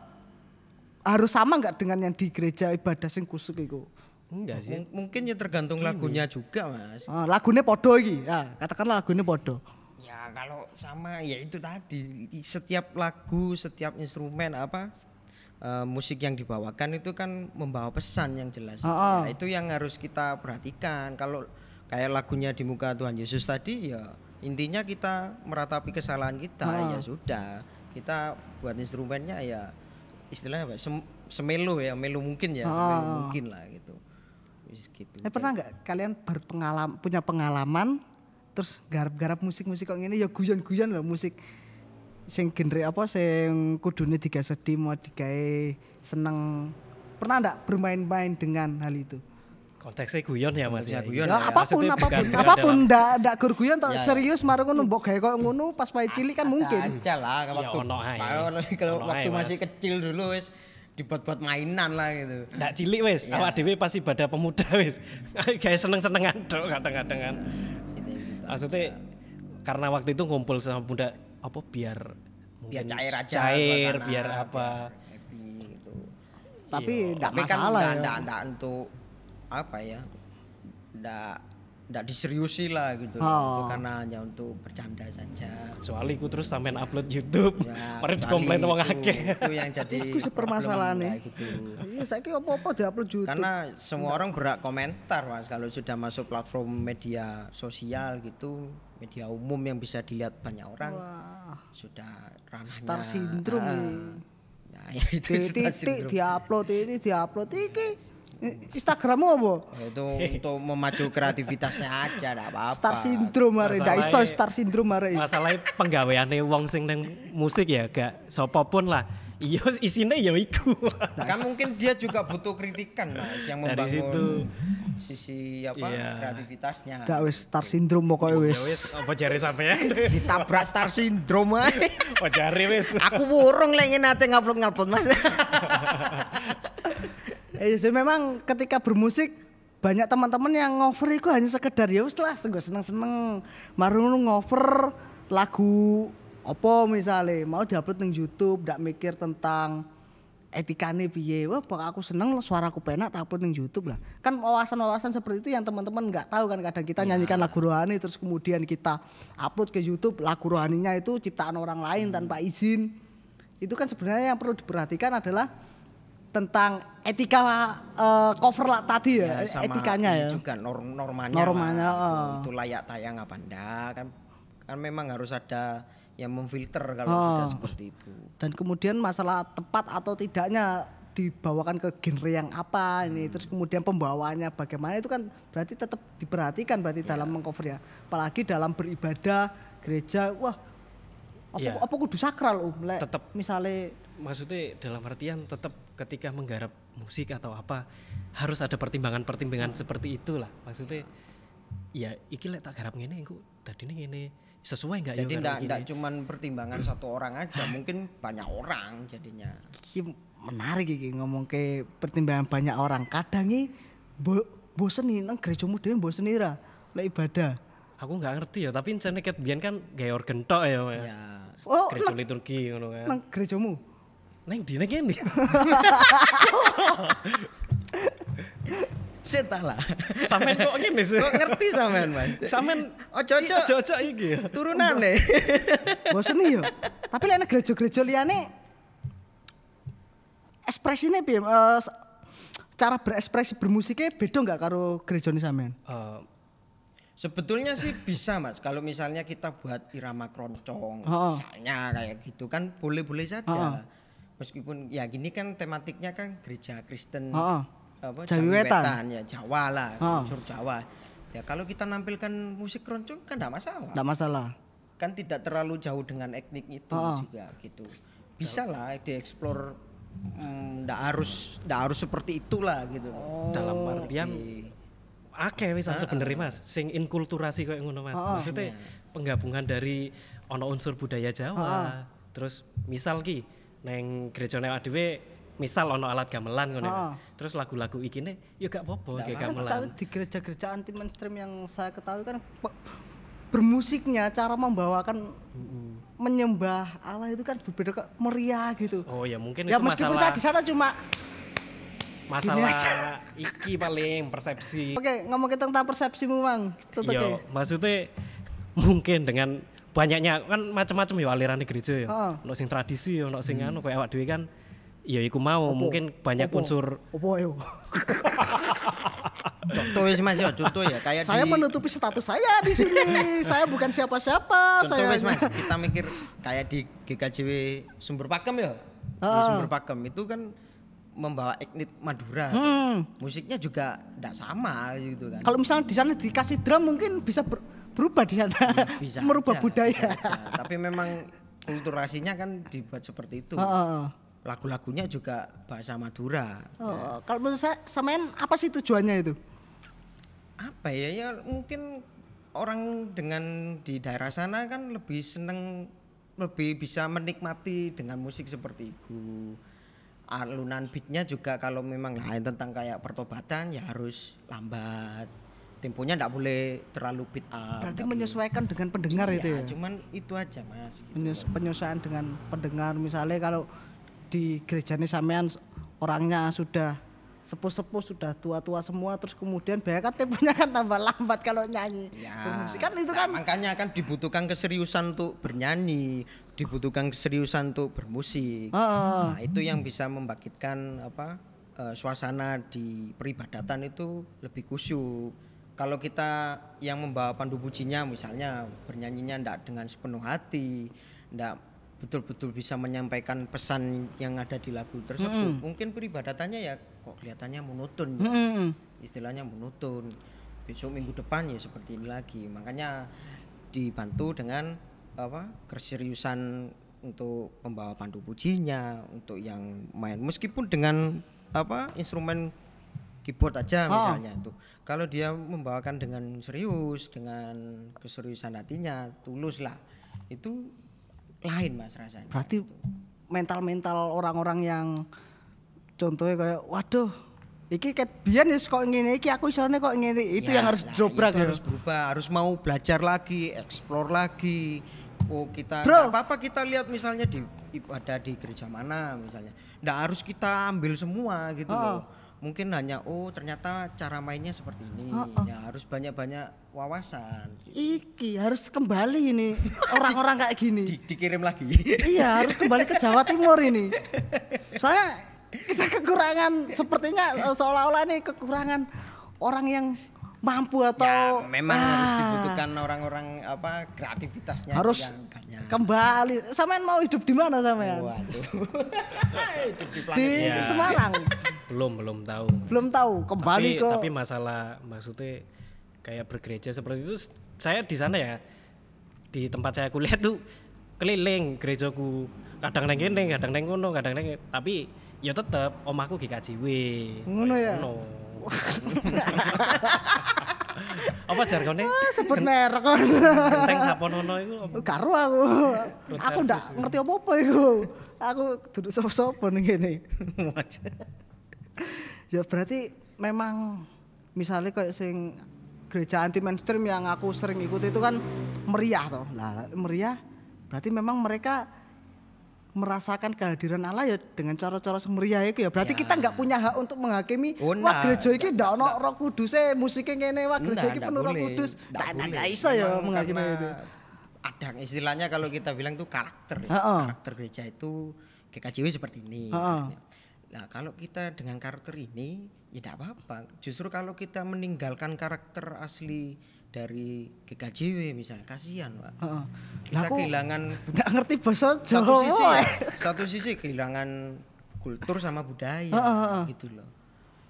harus sama nggak dengan yang di gereja ibadah sing kusuk iku? Enggak sih. Mungkin ya tergantung lagunya juga Mas. Lagunya podo iki. Ya, katakanlah lagunya podo. Ya kalau sama ya itu tadi setiap lagu, setiap instrumen musik yang dibawakan itu kan membawa pesan yang jelas. Ya, itu yang harus kita perhatikan. Kalau kayak lagunya Di Muka Tuhan Yesus tadi ya intinya kita meratapi kesalahan kita, ya sudah. Kita buat instrumennya ya istilahnya apa? Semelo ya, melo mungkin ya, semelo mungkin lah gitu. Gitu. Pernah nggak kalian punya pengalaman terus garap-garap musik-musik kok ngene ya guyon-guyon loh musik sing genre apa sing kudune digawe sedih mau digawe seneng. Pernah nggak bermain-main dengan hal itu? Konteksnya guyon ya Mas ya. Guyon Ya, ya. Maksudnya bukan apapun ndak gur guyon tok serius marung ngono mbok gawe koyo ngono pas wae cilik kan Ada mungkin. aja lah Ya, ono ae. kalau Ono waktu ae, masih Mas. kecil dulu wis dibuat-buat mainan lah gitu. Ndak cilik wis, awak dhewe pas ibadah pemuda wis. Kayak seneng-senengan tok kadang-kadang kan. Maksudnya karena waktu itu ngumpul sama pemuda apa biar Biar mungkin cair aja cair suasana, biar apa. happy gitu. Tapi ndak Tapi kan masalah ya. enggak untuk apa ya? Enggak diseriusi lah gitu. Oh. Itu karena hanya untuk bercanda saja. Soalnya aku terus sampean upload YouTube. Ya, Pada kecuali komplain wong itu- akeh. Itu yang jadi Iku sepermasalahannya. problem kayak gitu. Iya saiki apa-apa diupload YouTube. Karena semua orang berhak komentar Mas kalau sudah masuk platform media sosial gitu, media umum yang bisa dilihat banyak orang. Wah, Sudah ranahnya star syndrome nih. Nah, ya itu star Titik syndrome. diupload iki. Instagrammu apa? Itu untuk memacu kreativitasnya aja, enggak apa-apa. Star syndrome mare, ndak iso star syndrome mare. Masalahnya penggaweane wong sing nang musik ya gak sapa pun lah. Iya isine ya iku. Kan mungkin dia juga butuh kritikan Mas yang Dari membangun situ. sisi apa kreativitasnya. Gak wis star syndrome pokoke Ya wis. wis apa jare sampean? Ditabrak star syndrome ae. Oh jare wis. Aku wurung lek nate ngupload Mas. Memang ketika bermusik banyak teman-teman yang ngover itu hanya sekedar ya wis lah seneng-seneng marung ngover lagu apa misalnya mau diupload ning YouTube ndak mikir tentang etikane piye. Wah, aku seneng suaraku penak tak upload ning YouTube lah. Kan wawasan-wawasan seperti itu yang teman-teman enggak tahu kan kadang kita nyanyikan lagu rohani terus kemudian kita upload ke YouTube lagu rohaninya itu ciptaan orang lain tanpa izin. Itu kan sebenarnya yang perlu diperhatikan adalah tentang etika cover lah tadi ya, sama etikanya ya. juga normanya. Normanya, lah. Itu layak tayang apa enggak kan memang harus ada yang memfilter kalau sudah seperti itu. Dan kemudian masalah tepat atau tidaknya dibawakan ke genre yang apa ini terus kemudian pembawaannya bagaimana itu kan berarti tetap diperhatikan berarti dalam mengcover ya. Apalagi dalam beribadah gereja wah apa kudu sakral Tetap misalnya maksudnya dalam artian tetap ketika menggarap musik atau apa harus ada pertimbangan-pertimbangan seperti itulah maksudnya ya iki lek tak garap ngene engko dadine ngene sesuai enggak ya jadi enggak cuman pertimbangan satu orang aja mungkin banyak orang jadinya iki menarik iki ngomong ke pertimbangan banyak orang kadang iki bosen nih nang gerejamu dhewe bosen ira lek ibadah aku nggak ngerti ya tapi encene ket biyen kan gawe organ tok ya Mas gereja liturgi ngono kan nang gerejamu neng dine kene. Setah lah. Sampean kok ngene sih? Kok ngerti sampean, Mas? Sampean ojo-ojo iki ya. Turunane. Bosen yo. Tapi lek gereja-gereja liyane ekspresine piye? Cara berekspresi bermusiknya beda enggak karo gerejane sampean? Sebetulnya sih bisa Mas, kalau misalnya kita buat irama keroncong, misalnya kayak gitu kan boleh-boleh saja. Meskipun ya gini kan tematiknya kan gereja Kristen apa Jawi Wetan ya Jawa lah, unsur Jawa. Ya kalau kita nampilkan musik keroncong kan enggak masalah. Enggak masalah. Kan tidak terlalu jauh dengan etnik itu juga gitu. Bisa lah dieksplor enggak harus seperti itulah gitu. Dalam artian akeh wisan sebenarnya Mas sing inkulturasi koyo ngono Mas. Maksudnya penggabungan dari ono unsur budaya Jawa. Terus misal ki neng gerejane dhewe misal ono alat gamelan ngono. Terus lagu-lagu ikine ya gak apa-apa kayak gamelan. Tapi di gereja-gereja anti mainstream yang saya ketahui kan bermusiknya cara membawakan menyembah Allah itu kan berbeda meriah gitu. Oh ya mungkin ya itu meskipun masalah saya di sana cuma iki paling persepsi. Oke, ngomongin tentang persepsimu Bang. Yo, maksudnya mungkin dengan banyaknya kan macam-macam ya aliran gereja ya. Ono sing tradisi, ono sing anu koyo awak dhewe kan ya iku mau mungkin banyak unsur opo yo. Contoh wis Mas ya, contoh ya kayak saya menutupi status saya di sini. Saya bukan siapa-siapa. Contoh wis Mas, kita mikir kayak di GKJW Sumber Pakem ya. Di Sumber Pakem itu kan membawa etnik Madura. Musiknya juga enggak sama gitu kan. Kalau misalnya di sana dikasih drum mungkin bisa berubah di sana. Bisa merubah aja, budaya. bisa aja. Tapi memang kulturasinya kan dibuat seperti itu. Lagu-lagunya juga bahasa Madura. Kalau menurut saya sampean apa sih tujuannya itu? Apa ya mungkin orang dengan di daerah sana kan lebih seneng lebih bisa menikmati dengan musik seperti itu. Alunan beatnya juga kalau memang lain tentang kayak pertobatan ya harus lambat, temponya enggak boleh terlalu beat up. Berarti menyesuaikan dengan pendengar itu ya? Cuman itu aja Mas gitu. Penyesuaian dengan pendengar misalnya kalau di gerejane sampean orangnya sudah sepuh-sepuh sudah tua-tua semua terus kemudian kan temponya kan tambah lambat kalau nyanyi. Bermusik kan itu kan makanya kan dibutuhkan keseriusan untuk bernyanyi, dibutuhkan keseriusan untuk bermusik. Nah, itu yang bisa membangkitkan suasana di peribadatan itu lebih khusyuk. Kalau kita yang membawa pandu pujinya misalnya bernyanyinya ndak dengan sepenuh hati, ndak betul-betul bisa menyampaikan pesan yang ada di lagu tersebut. Mungkin peribadatannya ya kok kelihatannya monoton. Ya. Istilahnya monoton. Besok minggu depan ya seperti ini lagi. Makanya dibantu dengan keseriusan untuk pembawa pandu pujinya, untuk yang main meskipun dengan instrumen keyboard aja misalnya itu. Kalau dia membawakan dengan serius, dengan keseriusan hatinya, tulus lah. Itu lain Mas rasanya. Berarti mental orang-orang yang contohnya kayak waduh iki ket biyen wis kok ngene iki aku isone kok ngene itu yang harus dobrak harus berubah, harus mau belajar lagi, explore lagi. Oh kita Bro. Gak apa-apa kita lihat misalnya di ibadah di gereja mana misalnya. Nggak harus kita ambil semua gitu loh. Mungkin hanya ternyata cara mainnya seperti ini. Ya harus banyak-banyak wawasan. Iki harus kembali ini orang-orang kayak gini. Dikirim lagi. Iya harus kembali ke Jawa Timur ini. Soalnya kita kekurangan sepertinya seolah-olah nih kekurangan orang yang mampu atau Ya, memang harus dibutuhkan orang-orang kreativitasnya harus yang banyak. kembali. Sampean mau hidup di mana sampean? Waduh. Hidup di Di planet Ya. Semarang. belum tahu. Belum tahu kembali Tapi masalah maksudnya kayak bergereja seperti itu saya di sana ya di tempat saya kuliah tuh keliling gerejaku kadang neng kene kadang neng kono kadang neng tapi ya tetep omahku GKJW Ngono ya? apa jargonnya sebut merek kon. genteng saponono itu apa? Karo aku. Aku ndak ngerti apa-apa iku. Aku duduk sapa-sapa ning kene. Ya berarti memang misalnya kayak sing gereja anti mainstream yang aku sering ikuti itu kan meriah toh. Nah, meriah berarti memang mereka merasakan kehadiran Allah ya dengan cara-cara semeriah itu ya. Berarti kita nggak punya hak untuk menghakimi wah gereja iki ndak ono Roh Kudus musiknya ngene wah gereja iki penuh Roh Kudus. Ndak iso ya menghakimi itu. Ada istilahnya kalau kita bilang tuh karakter. Karakter gereja itu GKJW seperti ini. Nah, kalau kita dengan karakter ini ya tidak apa-apa. Justru kalau kita meninggalkan karakter asli dari GKJW misalnya kasihan Pak. Kita kehilangan nggak ngerti bahasa satu Jawa. sisi satu sisi kehilangan kultur sama budaya gitu loh.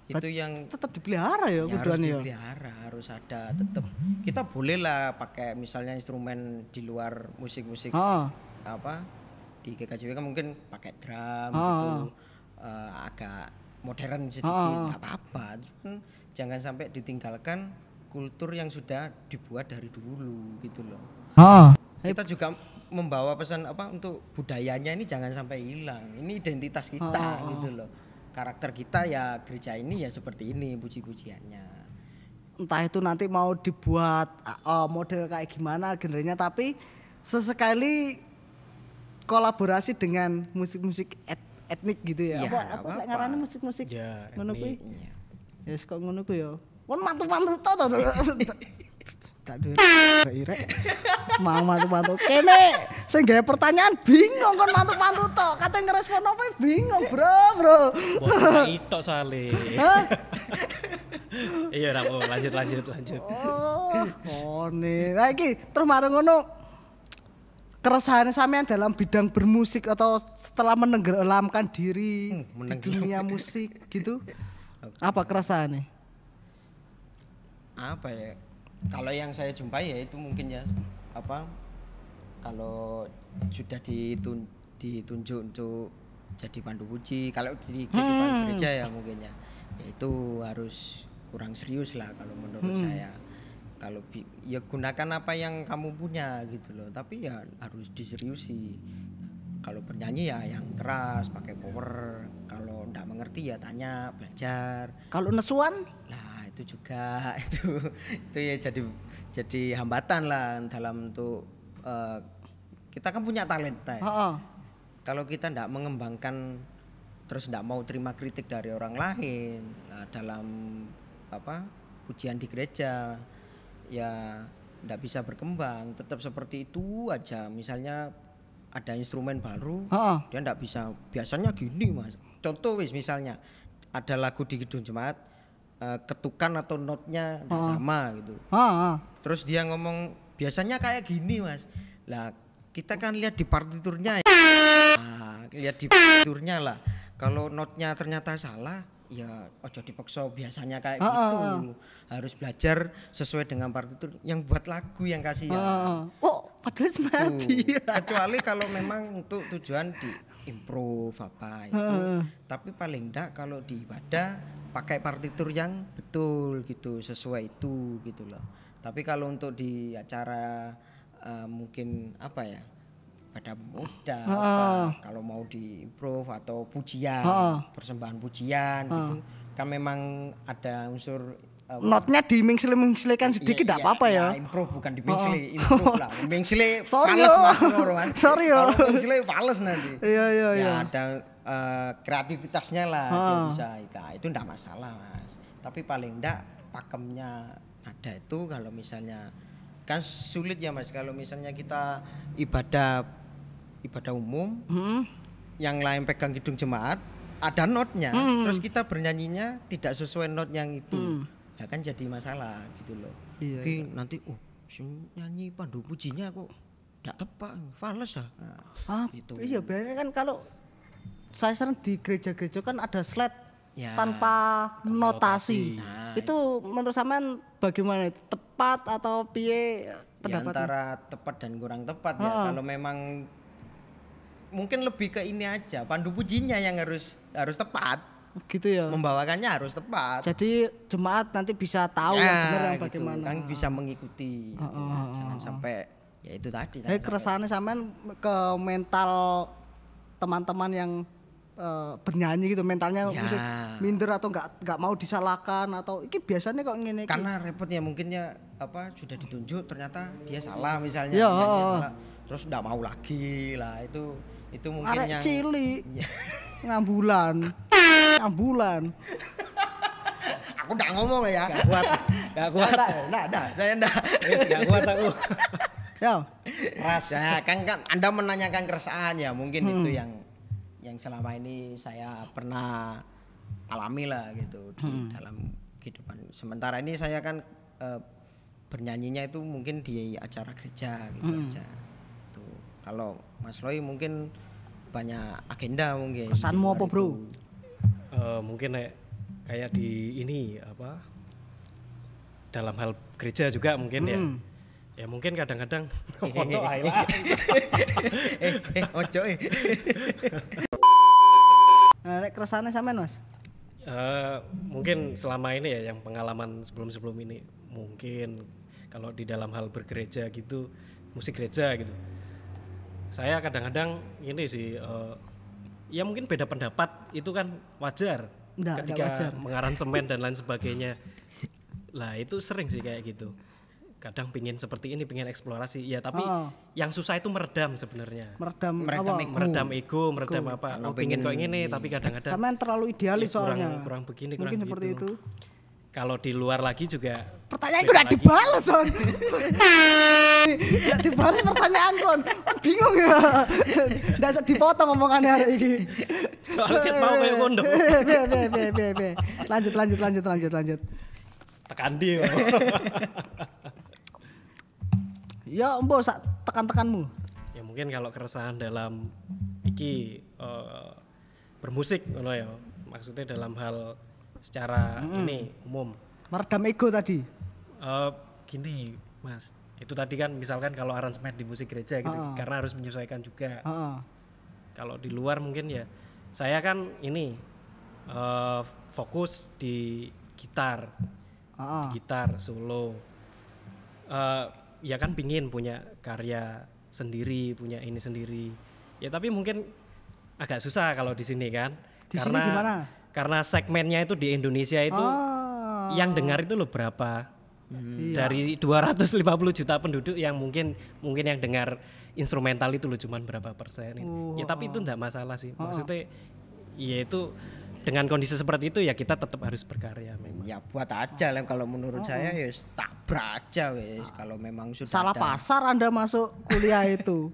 Itu yang tetap dipelihara ya harus kuduan ya. dipelihara, harus ada tetap. Kita boleh lah pakai misalnya instrumen di luar musik-musik di GKJW kan mungkin pakai drum gitu. Agak modern sedikit nggak apa-apa. Jangan sampai ditinggalkan kultur yang sudah dibuat dari dulu gitu loh. Kita juga membawa pesan untuk budayanya ini jangan sampai hilang. Ini identitas kita gitu loh. Karakter kita ya gereja ini ya seperti ini puji-pujiannya. Entah itu nanti mau dibuat model kayak gimana genrenya tapi sesekali kolaborasi dengan musik-musik etnik gitu ya. Apa ngarannya musik-musik ngono kuwi. Ya kok ngono kuwi ya. Kon mantu-mantu to. Tak duwe irek. Mang mantu-mantu. Kene sing gawe pertanyaan bingung kon mantu-mantu to. Kate ngerespon apa bingung, Bro. Bos itok soalé. Iya ora lanjut. Oh, kone. Lah iki terus marang ngono keresahan sampean dalam bidang bermusik atau setelah menenggelamkan diri di dunia musik gitu. Apa keresahannya? Apa ya? Kalau yang saya jumpai ya itu mungkin ya kalau sudah ditunjuk untuk jadi pandu puji kalau di kehidupan gereja ya mungkin ya itu harus kurang serius lah kalau menurut saya. Kalau ya gunakan apa yang kamu punya gitu loh, tapi ya harus diseriusi. Kalau bernyanyi ya yang keras, pakai power. Kalau enggak mengerti ya tanya, belajar. Kalau nesuan? Nah, itu juga itu ya jadi hambatan lah dalam untuk kita kan punya talenta ya. Kalau kita enggak mengembangkan terus enggak mau terima kritik dari orang lain dalam pujian di gereja ya enggak bisa berkembang, tetap seperti itu aja. Misalnya ada instrumen baru, dia enggak bisa biasanya gini Mas. Contoh misalnya ada lagu di Kidung Jemaat ketukan atau notnya enggak sama gitu. Terus dia ngomong biasanya kayak gini Mas. Lah kita kan lihat di partiturnya ya. Nah, lihat di partiturnya lah. Kalau notnya ternyata salah, ya ojo dipaksa biasanya kayak gitu. Harus belajar sesuai dengan partitur yang buat lagu yang kasih ya. Oh, padahal semadi. Kecuali kalau memang untuk tujuan di improve apa itu. Tapi paling enggak kalau di ibadah pakai partitur yang betul gitu, sesuai itu gitu loh. Tapi kalau untuk di acara mungkin apa ya? Pada muda kalau mau di improve atau pujian, persembahan pujian gitu. Kan memang ada unsur notnya dimengsle-mengslekan sedikit enggak apa-apa ya. Improve bukan dimengsle, improve lah. Mengsle Sorry fales yo. Mas. Sorry yo. Kalau mengsle fales nanti. Iya. Ya ada kreativitasnya lah dia bisa itu enggak masalah Mas. Tapi paling enggak pakemnya ada itu kalau misalnya kan sulit ya Mas kalau misalnya kita ibadah umum yang lain pegang kidung jemaat ada notnya terus kita bernyanyinya tidak sesuai not yang itu ya kan jadi masalah gitu loh. Iya. Nanti nyanyi pandu pujinya kok enggak tepat fales gitu. Iya biasanya kan kalau saya sering di gereja-gereja kan ada slide Ya, tanpa notasi. Nah, itu menurut sampean bagaimana? Tepat atau piye ya pendapatnya? antara tepat dan kurang tepat ya. Kalau memang mungkin lebih ke ini aja pandu pujinya yang harus tepat. Gitu ya. Membawakannya harus tepat. Jadi jemaat nanti bisa tahu yang benar yang gitu, bagaimana. kan bisa mengikuti. Gitu. Jangan sampai ya itu tadi. Keresahannya sampean ke mental teman-teman yang bernyanyi gitu mentalnya musik minder atau enggak mau disalahkan atau ini biasanya kok ngene iki. Karena repotnya mungkinnya apa sudah ditunjuk ternyata dia salah misalnya. Ya, salah, terus enggak mau lagi lah itu mungkin arek yang cilik. Ngambulan. Aku udah ngomong ya. Gak kuat. Saya enggak. Gak kuat aku. Ya. Keras. Ya kan Anda menanyakan keresahan ya mungkin itu yang selama ini saya pernah alami lah gitu di dalam kehidupan. Sementara ini saya kan bernyanyinya itu mungkin di acara gereja gitu aja. Tuh. Kalau Mas Loi mungkin banyak agenda mungkin. Kesanmu apa, Bro? Mungkin kayak di ini apa? Dalam hal gereja juga mungkin ya. Ya mungkin kadang-kadang foto Ayla. Ojo. Nah, keresahannya sampean, Mas? Mungkin selama ini ya yang pengalaman sebelum ini mungkin kalau di dalam hal bergereja gitu, musik gereja gitu. Saya kadang-kadang ini sih ya mungkin beda pendapat itu kan wajar ketika wajar. mengaransemen dan lain sebagainya. Lah itu sering sih kayak gitu. Kadang pingin seperti ini, pingin eksplorasi ya tapi yang susah itu meredam sebenarnya. Meredam ego, meredam apa? Oh pingin kok ini tapi kadang-kadang sampean terlalu idealis soalnya. Kurang begini, mungkin kurang seperti gitu. itu. Kalau di luar lagi juga pertanyaan gue udah dibalas Son. Udah dibalas pertanyaan Kon. Bingung ya. Nggak usah dipotong omongannya hari ini. Soalnya mau kayak kondom. Lanjut. Tekan dia. Ya embo sak tekan-tekanmu. Ya mungkin kalau keresahan dalam iki bermusik ngono ya. Maksudnya dalam hal secara ini umum. Meredam ego tadi. Gini Mas, itu tadi kan misalkan kalau aransemen di musik gereja gitu karena harus menyesuaikan juga. Kalau di luar mungkin ya saya kan ini fokus di gitar. Gitar solo. Ya kan pingin punya karya sendiri, punya ini sendiri. Ya tapi mungkin agak susah kalau di sini kan. Di sini gimana? Karena segmennya itu di Indonesia itu yang dengar itu loh berapa? Dari 250 juta penduduk yang mungkin yang dengar instrumental itu loh cuman berapa persen. Ya tapi itu enggak masalah sih. Maksudnya ya itu dengan kondisi seperti itu ya kita tetap harus berkarya memang. Ya buat aja lah kalau menurut saya ya tabrak aja wes kalau memang sudah salah pasar Anda masuk kuliah itu.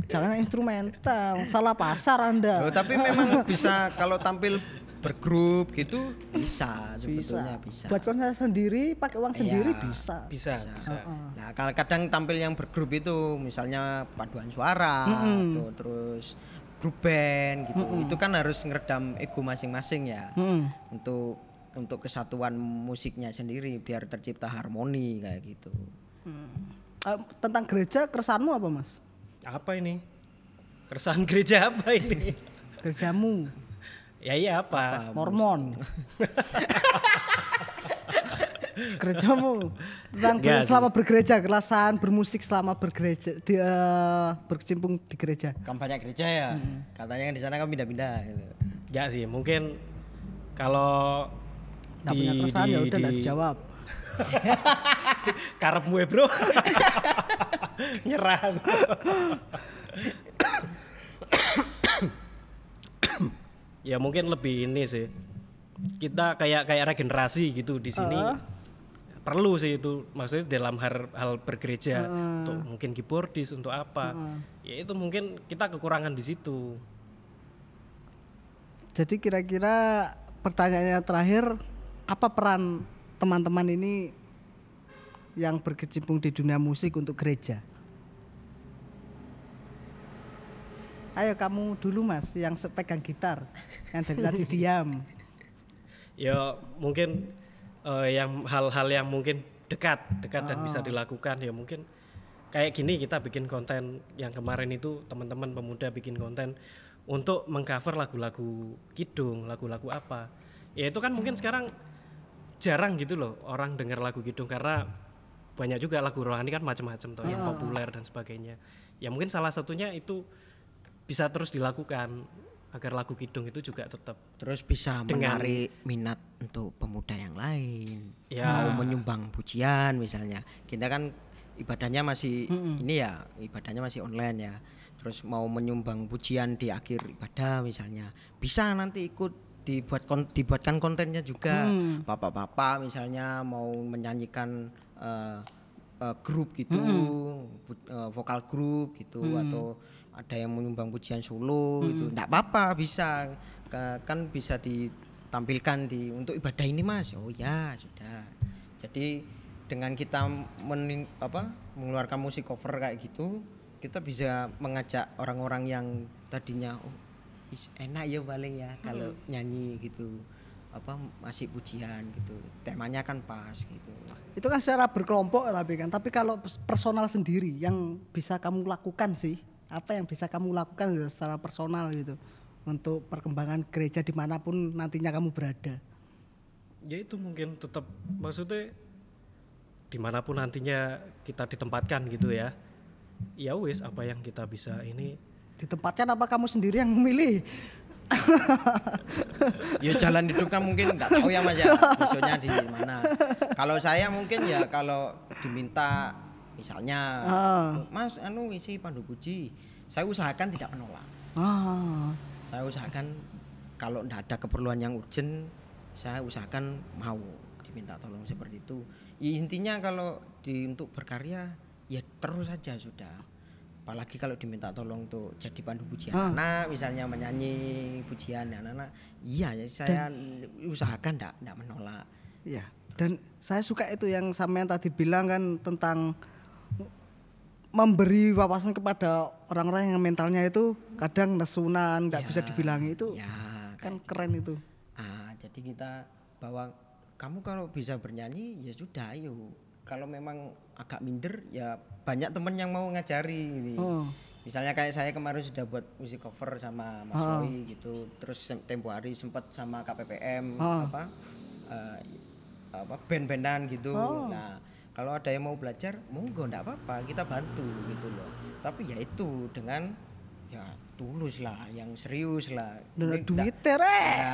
Jangan instrumental, salah pasar Anda. Loh, tapi memang bisa kalau tampil bergrup gitu bisa sebetulnya bisa. Buat konser sendiri pakai uang sendiri bisa. Bisa. Nah, kadang tampil yang bergrup itu misalnya paduan suara atau terus grup band gitu. Itu kan harus ngeredam ego masing-masing ya. Untuk kesatuan musiknya sendiri biar tercipta harmoni kayak gitu. Tentang gereja keresahanmu apa Mas? Apa ini? Keresahan gereja apa ini? Gerejamu Ya iya apa? Mormon. Gerejamu tentang Enggak sih. selama bergereja, keresahan bermusik selama bergereja, berkecimpung di gereja. Kan banyak gereja ya. Katanya kan di sana kan pindah-pindah gitu. Ya sih, mungkin kalau Nggak punya keresahan ya udah nggak dijawab. karepmu ya bro. Nyerah. Ya mungkin lebih ini sih. Kita kayak regenerasi gitu di sini. Perlu sih itu, maksudnya dalam hal bergereja untuk mungkin keyboardis untuk apa. Ya itu mungkin kita kekurangan di situ. Jadi kira-kira pertanyaannya terakhir, apa peran teman-teman ini yang berkecimpung di dunia musik untuk gereja? Ayo kamu dulu Mas, yang pegang gitar, yang dari tadi diam. Ya mungkin yang hal-hal yang mungkin dekat dan bisa dilakukan ya mungkin kayak gini kita bikin konten yang kemarin itu teman-teman pemuda bikin konten untuk mengcover lagu-lagu kidung, lagu-lagu apa. Ya itu kan mungkin sekarang jarang gitu loh orang dengar lagu kidung karena banyak juga lagu rohani kan macam-macam toh yang populer dan sebagainya. Ya mungkin salah satunya itu bisa terus dilakukan agar lagu kidung itu juga tetap Terus bisa Dengan- menarik minat untuk pemuda yang lain. Ya. Mau menyumbang pujian misalnya. Kita kan ibadahnya masih ini ya, ibadahnya masih online ya. Terus mau menyumbang pujian di akhir ibadah misalnya. Bisa nanti ikut dibuatkan kontennya juga. Bapak-bapak misalnya mau menyanyikan grup gitu, vokal grup gitu atau ada yang menyumbang pujian solo gitu. Enggak apa-apa, bisa kan bisa ditampilkan untuk ibadah ini Mas. Oh ya, sudah. Jadi dengan kita mengeluarkan musik cover kayak gitu, kita bisa mengajak orang-orang yang tadinya enak ya paling ya kalau nyanyi gitu masih pujian gitu, temanya kan pas gitu. Itu kan secara berkelompok tapi kalau personal sendiri yang bisa kamu lakukan sih, apa yang bisa kamu lakukan gitu, secara personal gitu untuk perkembangan gereja dimanapun nantinya kamu berada? ya itu mungkin tetap maksudnya dimanapun nantinya kita ditempatkan gitu ya wis apa yang kita bisa ini Ditempatkan apa kamu sendiri yang memilih? Ya jalan hidup kan mungkin nggak tahu ya Mas ya, besoknya di mana. Kalau saya mungkin ya kalau diminta misalnya Mas isi pandu puji, saya usahakan tidak menolak. Saya usahakan kalau nggak ada keperluan yang urgent, saya usahakan mau diminta tolong seperti itu. Ya, intinya kalau untuk berkarya ya terus saja sudah. Apalagi kalau diminta tolong untuk jadi pandu pujian anak, misalnya menyanyi pujian anak-anak, iya saya usahakan enggak menolak. Iya. Dan saya suka itu yang sampean tadi bilang kan tentang memberi wawasan kepada orang-orang yang mentalnya itu kadang nesunan, nggak bisa dibilangi itu. Ya, kan keren itu. Jadi kita bahwa kamu kalau bisa bernyanyi ya sudah ayo. Kalau memang agak minder ya banyak teman yang mau ngajari ini. Misalnya kayak saya kemarin sudah buat musik cover sama Mas Roy gitu. Terus tempo hari sempat sama KPPM band-bandan gitu. Nah, kalau ada yang mau belajar monggo enggak apa-apa, kita bantu gitu loh. Tapi ya itu dengan ya tulus lah, yang serius lah. Duit terek.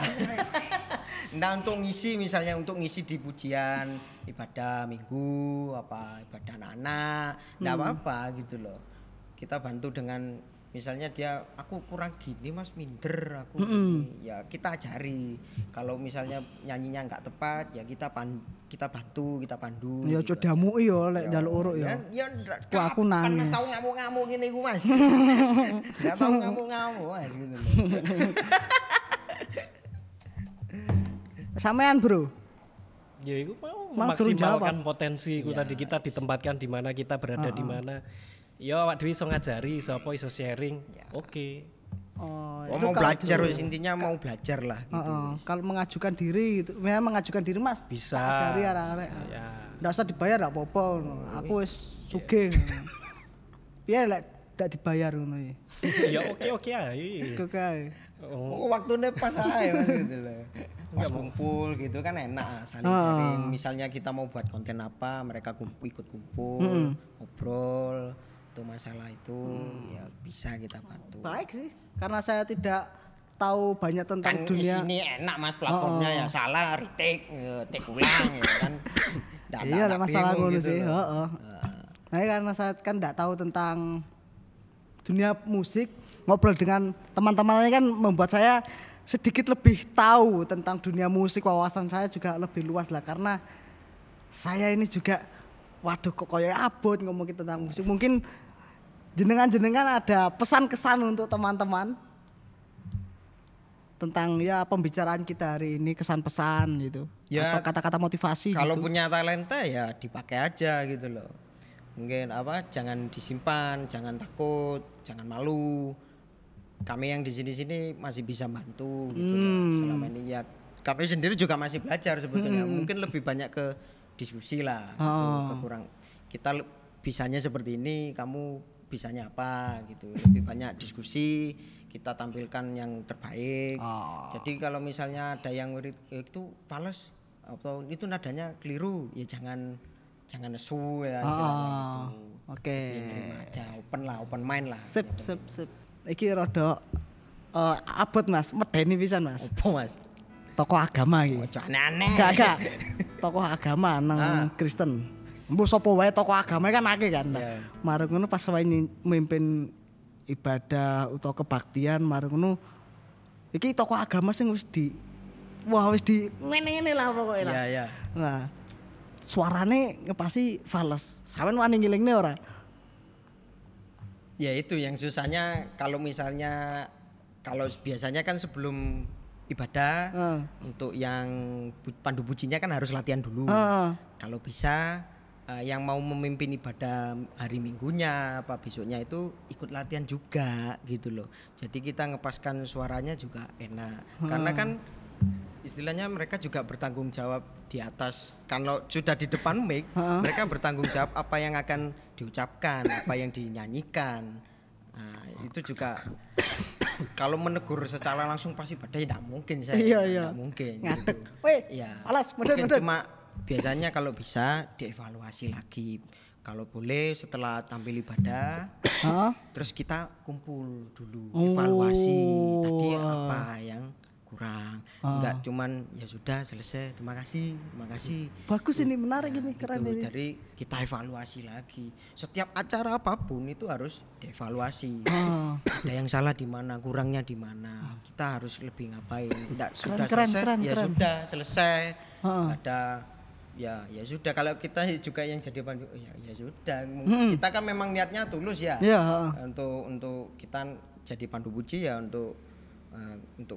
Nah untuk ngisi misalnya untuk ngisi di pujian ibadah minggu ibadah anak-anak enggak apa-apa gitu loh. Kita bantu dengan misalnya dia aku kurang gini Mas minder aku gini. Ya kita ajari. Kalau misalnya nyanyinya enggak tepat ya kita bantu, kita pandu. Ya gitu. aja damu yo lek njaluk uruk yo. Ya Wah, aku nangis. Mas tahu ngamuk-ngamuk ngene iku Mas. Enggak tahu ngamuk-ngamuk Mas gitu loh. Sampean bro, ya itu mau Mang turun memaksimalkan jawab. potensi ku tadi kita ditempatkan di mana kita berada di mana ya awak dhewe iso ngajari sapa iso sharing oke Oh, Oh, itu mau kalau belajar dulu. wis intinya mau belajar lah gitu. Kalau mengajukan diri gitu. Ya mengajukan diri Mas. Bisa. Tak ajari arek-arek. Ya. Ndak usah dibayar ndak apa-apa ngono. Aku wis sugih. Piye lek ndak dibayar ngono iki. Ya oke ae. Kok kae. Oh, Oh, waktunya pas aja Mas gitu loh. Pas kumpul gitu kan enak saling sharing. Misalnya kita mau buat konten apa, mereka ikut kumpul, ngobrol itu masalah itu ya bisa kita bantu. Baik sih. Karena saya tidak tahu banyak tentang Kan dunia. ini enak Mas platformnya ya salah retake, take ulang ya kan. Iya, ada masalah bingung ngono gitu sih. loh. Heeh. Nah, karena saya kan enggak tahu tentang dunia musik, ngobrol dengan teman-teman ini kan membuat saya sedikit lebih tahu tentang dunia musik, wawasan saya juga lebih luas lah karena saya ini juga waduh kok kayak abot ngomongin tentang musik. Mungkin jenengan ada pesan kesan untuk teman-teman tentang ya pembicaraan kita hari ini, kesan pesan gitu Ya, atau kata-kata motivasi Kalau gitu. punya talenta ya dipakai aja gitu loh. Mungkin jangan disimpan, jangan takut, jangan malu. Kami yang di sini masih bisa bantu gitu loh. Selama ini ya kami sendiri juga masih belajar sebetulnya. Mungkin lebih banyak ke diskusi lah gitu. Kita bisanya seperti ini, kamu bisanya apa gitu. Lebih banyak diskusi, kita tampilkan yang terbaik. Jadi kalau misalnya ada yang itu fals atau itu nadanya keliru, ya jangan nesu ya. Oke. Aja open mind lah. Sip. Iki rada abot Mas, medeni pisan Mas. Opo Mas? Tokoh agama iki. Ojo aneh-aneh. Enggak. Tokoh agama nang Kristen. Mbok sapa wae tokoh agama kan akeh kan. Iya. Mareng ngono pas wae mimpin ibadah utawa kebaktian mareng ngono iki tokoh agama sing wis di ngene lah pokoknya lah. Iya. Nah, suarane ngepasi fals. Sampeyan wani ngilingne ora? Ya itu yang susahnya kalau biasanya kan sebelum ibadah untuk yang pandu pujinya kan harus latihan dulu. Kalau bisa yang mau memimpin ibadah hari Minggunya apa besoknya itu ikut latihan juga gitu loh. Jadi kita ngepaskan suaranya juga enak. Karena kan istilahnya mereka juga bertanggung jawab di atas. Kalau sudah di depan mic, mereka bertanggung jawab apa yang akan diucapkan, apa yang dinyanyikan. Nah, itu juga kalau menegur secara langsung pasti badai tidak mungkin saya. Tidak mungkin. Ngadeg. Gitu. Weh, Iya. alas, Mungkin meden. cuma biasanya kalau bisa dievaluasi lagi. Kalau boleh setelah tampil ibadah, terus kita kumpul dulu, evaluasi tadi apa yang kurang. Enggak cuman ya sudah selesai, terima kasih. Bagus ini, menarik ini, Gitu. keren ini. Jadi kita evaluasi lagi. Setiap acara apapun itu harus dievaluasi. Ada yang salah di mana, kurangnya di mana. Kita harus lebih ngapain. Tidak sudah selesai, keren. sudah selesai. Ada ya sudah kalau kita juga yang jadi pandu ya sudah. Kita kan memang niatnya tulus ya. Untuk kita jadi pandu puji ya untuk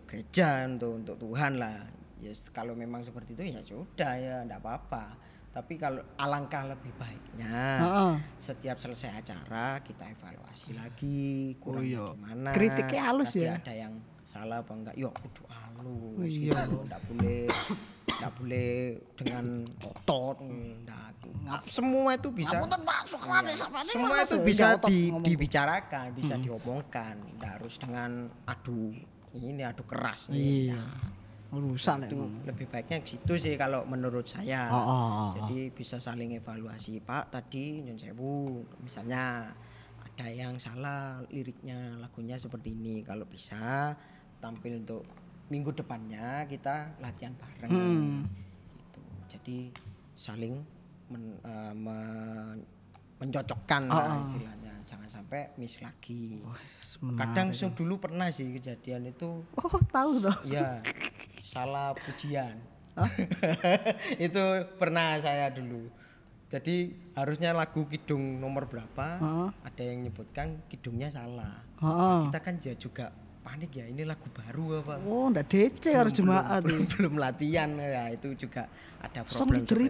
gereja, untuk Tuhan lah. Ya kalau memang seperti itu ya sudah ya enggak apa-apa. Tapi kalau alangkah lebih baiknya setiap selesai acara kita evaluasi lagi kurangnya gimana. Kritiknya halus tadi ya. ada yang salah apa enggak? Ya kudu halus gitu. Enggak boleh dengan otot. Semua itu bisa. Semua itu bisa dibicarakan, bisa diomongkan. Enggak harus dengan adu keras. Iya. Rusak Itu lebih baiknya ke situ sih kalau menurut saya. Jadi bisa saling evaluasi. Pak tadi nyun sewu misalnya ada yang salah liriknya, lagunya seperti ini. Kalau bisa tampil untuk minggu depannya kita latihan bareng. Gitu. Jadi saling mencocokkan lah istilahnya. Jangan sampai miss lagi. Kadang dulu pernah sih kejadian itu. Oh, tahu toh. Iya. Salah pujian. Itu pernah saya dulu. Jadi harusnya lagu kidung nomor berapa, ada yang nyebutkan kidungnya salah. Kita kan juga panik ya, ini lagu baru apa? Oh, ndak DC harus jemaat. Belum latihan ya, itu juga ada Song problem. leader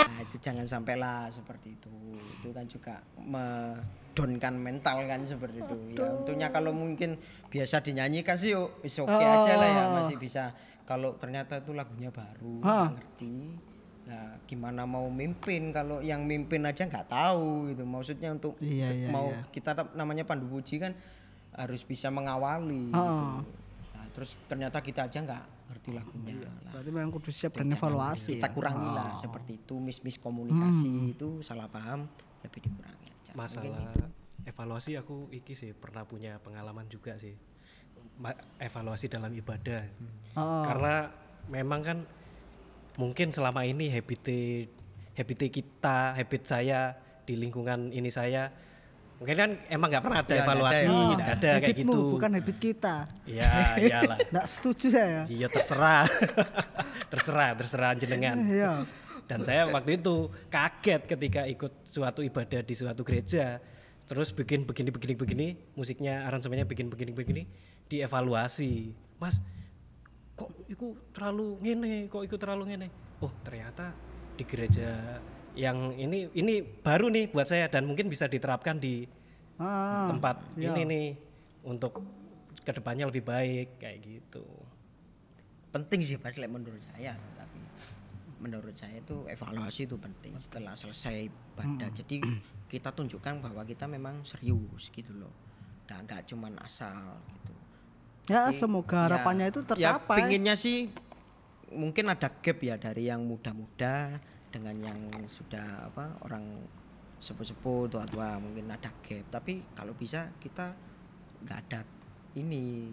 Nah, itu jangan sampailah seperti itu. Itu kan juga mendonkan mental kan seperti itu. Ya untungnya kalau mungkin biasa dinyanyikan sih yuk is oke aja lah ya, masih bisa. Kalau ternyata itu lagunya baru, nggak ngerti. Nah, gimana mau mimpin kalau yang mimpin aja nggak tahu gitu. Maksudnya untuk kita namanya pandu puji kan harus bisa mengawali gitu. Nah, terus ternyata kita aja nggak ngerti lagunya. Berarti memang kudu siap dan evaluasi. Kita kurangi lah seperti itu, miskomunikasi itu salah paham lebih dikurangi aja. Masalah evaluasi aku iki sih pernah punya pengalaman juga sih. Evaluasi dalam ibadah. Karena memang kan mungkin selama ini habit saya di lingkungan ini saya mungkin kan emang nggak pernah ada evaluasi, nggak ada kayak gitu. Bukan habit kita. Ya, iyalah. Nggak setuju saya. Iya terserah, terserah jenengan. Iya. Dan saya waktu itu kaget ketika ikut suatu ibadah di suatu gereja, terus bikin begini, musiknya aransemennya bikin begini, dievaluasi. Mas, kok itu terlalu ngene, oh ternyata di gereja yang ini baru nih buat saya dan mungkin bisa diterapkan di tempat ini nih untuk kedepannya lebih baik kayak gitu. Penting sih Mas menurut saya, tapi menurut saya itu evaluasi itu penting setelah selesai ibadah. Jadi kita tunjukkan bahwa kita memang serius gitu loh, nggak cuman asal gitu. Ya semoga harapannya itu tercapai. Ya pinginnya sih mungkin ada gap ya dari yang muda-muda dengan yang sudah orang sepuh-sepuh tua-tua, mungkin ada gap. Tapi kalau bisa kita nggak ada ini,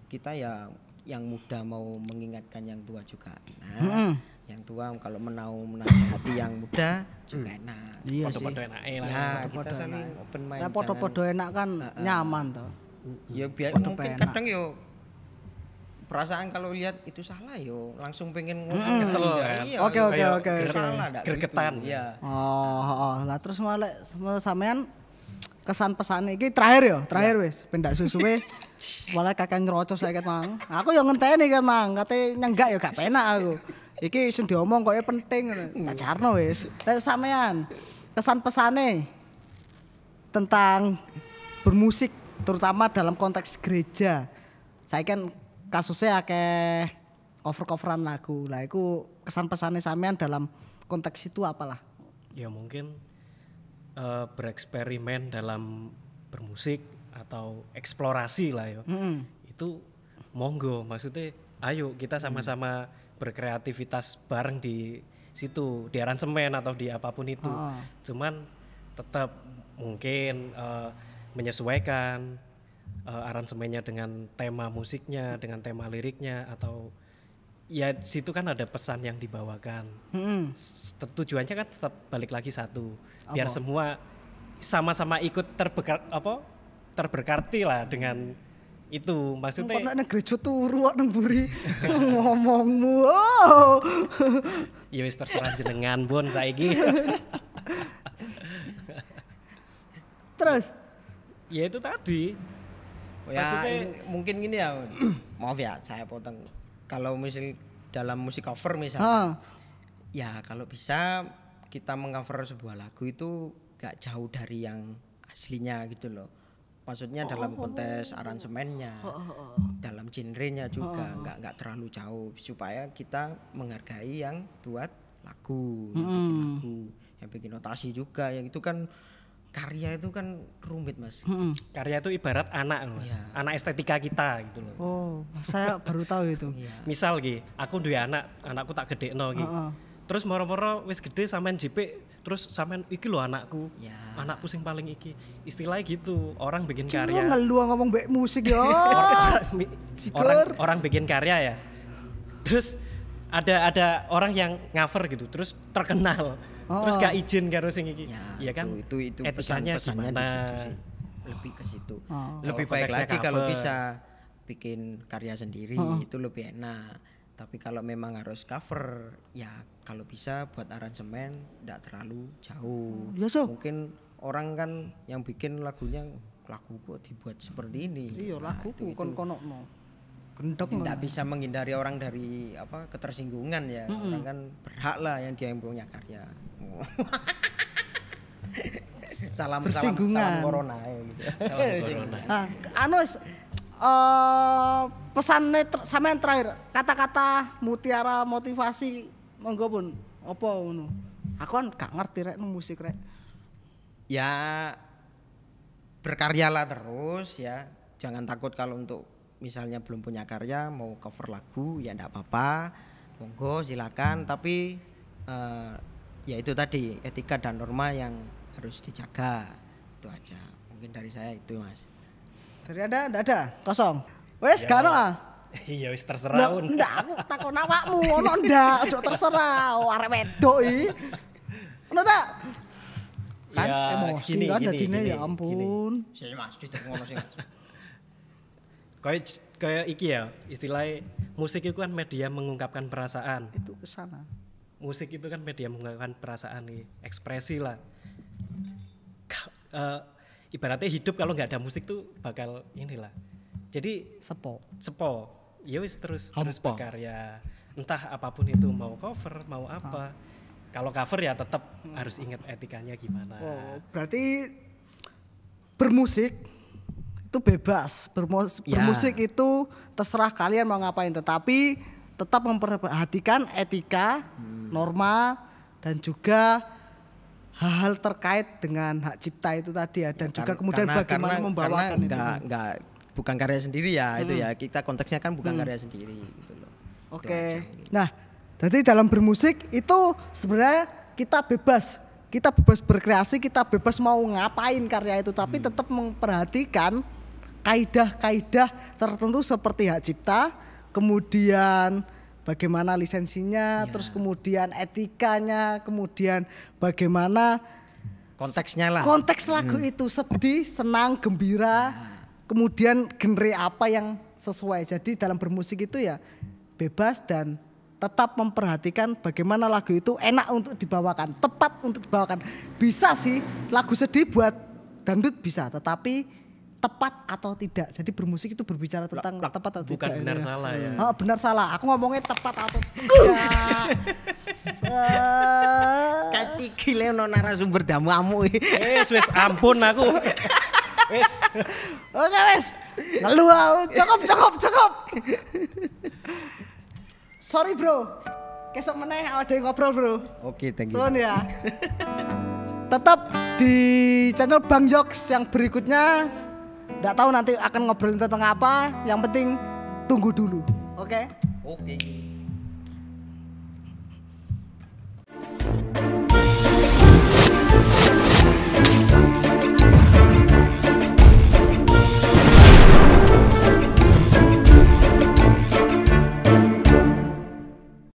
kita ya yang muda mau mengingatkan yang tua juga enak. Yang tua kalau menasihati yang muda juga enak. Iya Podo-podo enake lah. Ya kita saling open mind. Ya podo-podo enak kan nyaman toh. Ya biar mungkin kadang yo perasaan kalau lihat itu salah yo langsung pengen ngomong kesel kan. Oke. Salah gregetan. Iya. Lah terus malah sampean kesan pesan iki terakhir wis ben ndak susuwe malah kakek ngerocos saya mang. Aku yo ngenteni kan mang, kate nyenggak yo gak penak aku. Iki sing diomong kok penting ngono. Tak jarno wis. Lah sampean kesan pesane tentang bermusik terutama dalam konteks gereja. Saya kan kasusnya akeh cover-coveran lagu. Lah iku kesan pesannya sampean dalam konteks itu apalah? Ya mungkin bereksperimen dalam bermusik atau eksplorasi lah ya. Itu monggo, maksudnya ayo kita sama-sama berkreativitas bareng di situ, di aransemen atau di apapun itu. Cuman tetap mungkin menyesuaikan aransemennya dengan tema musiknya, dengan tema liriknya, atau ya situ kan ada pesan yang dibawakan. Tujuannya kan tetap balik lagi satu, biar semua sama-sama ikut terberkati lah dengan itu. Maksudnya kok nek gereja turu kok nang mburi ngomongmu. Ya wis terserah jenengan Bon saiki. Terus ya itu tadi. Ya mungkin gini ya. Maaf ya saya potong. Kalau misal dalam musik cover misalnya. Ya kalau bisa kita mengcover sebuah lagu itu gak jauh dari yang aslinya gitu loh. Maksudnya dalam konteks aransemennya, dalam genrenya juga nggak terlalu jauh supaya kita menghargai yang buat lagu, yang bikin notasi juga, yang itu kan karya itu kan rumit Mas. Karya itu ibarat anak Mas, anak estetika kita gitu loh. Oh, saya baru tahu itu. Misal aku duwe anakku tak gedekno iki. Terus moro-moro wis gede sampean jipik, terus sampean iki lho anakku. Anakku sing paling iki. Istilahnya gitu, orang bikin karya. Ngeluh ngomong mbek musik ya. orang bikin karya ya. Terus ada orang yang cover gitu, terus terkenal. Terus gak izin karo sing iki. Iya kan? Itu pesannya di situ sih. Lebih ke situ. Lebih baik lagi kalau bisa bikin karya sendiri itu lebih enak. Tapi kalau memang harus cover, ya kalau bisa buat aransemen tidak terlalu jauh. Mungkin orang kan yang bikin lagunya lagu kok dibuat seperti ini. Iya lagu kon konokno. gendong. Tidak bisa menghindari orang dari apa ketersinggungan ya. Orang kan berhak lah yang dia yang punya karya. salam Bersinggungan. corona ya gitu. Salam corona. Nah, anu pesannya sampean terakhir kata-kata mutiara motivasi monggo pun apa ngono. Aku kan gak ngerti rek musik rek. Ya berkaryalah terus ya. Jangan takut kalau untuk misalnya belum punya karya mau cover lagu ya enggak apa-apa. Monggo silakan tapi ya itu tadi etika dan norma yang harus dijaga. Itu aja. Mungkin dari saya itu, Mas. Dari Anda enggak ada, kosong. Wes gak ono ah. Iya wis terserah. Ndak aku takon awakmu ono ndak, ojo terserah. Oh arek wedok iki. Ono ndak? Kan Ya, emosi gini, kan gini, dadine gini, ya ampun. Sih Mas, ditek ngono sih. Mas. Kayak iki ya, istilahnya musik itu kan media mengungkapkan perasaan. Itu kesana. Musik itu kan media mengungkapkan perasaan nih, ekspresi lah. Ibaratnya hidup kalau nggak ada musik tuh bakal inilah. Jadi Sepo. ya wis terus Hampa. berkarya. Entah apapun itu mau cover, mau apa. Kalau cover ya tetap harus ingat etikanya gimana. Oh, berarti bermusik itu bebas. Ya. Bermusik itu terserah kalian mau ngapain, tetapi tetap memperhatikan etika, norma dan juga hal-hal terkait dengan hak cipta itu tadi ya, dan juga kemudian bagaimana membawakan itu. Enggak bukan karya sendiri ya itu ya. Kita konteksnya kan bukan karya sendiri gitu loh. Oke. Nah, jadi dalam bermusik itu sebenarnya kita bebas berkreasi, kita bebas mau ngapain karya itu, tapi tetap memperhatikan kaidah-kaidah tertentu seperti hak cipta, kemudian bagaimana lisensinya, terus kemudian etikanya, kemudian bagaimana Konteksnya lah. konteks lagu itu, sedih, senang, gembira, kemudian genre apa yang sesuai. Jadi dalam bermusik itu ya bebas dan tetap memperhatikan bagaimana lagu itu enak untuk dibawakan, tepat untuk dibawakan. Bisa sih lagu sedih buat dangdut bisa, tetapi tepat atau tidak. Jadi bermusik itu berbicara tentang tepat atau bukan tidak. benar salah ya. Oh, benar salah. Aku ngomongnya tepat atau tidak. Katiki Leono narasumber damuamu. Wis ampun aku. Wis. Oke wes. Ngeluh aku. Cukup. Sorry bro. Kesok meneh ada yang ngobrol bro. Oke, thank you. Soon ya. Tetap di channel Bang Yoks yang berikutnya. Nggak tahu nanti akan ngobrolin tentang apa. Yang penting tunggu dulu. Oke? Oke.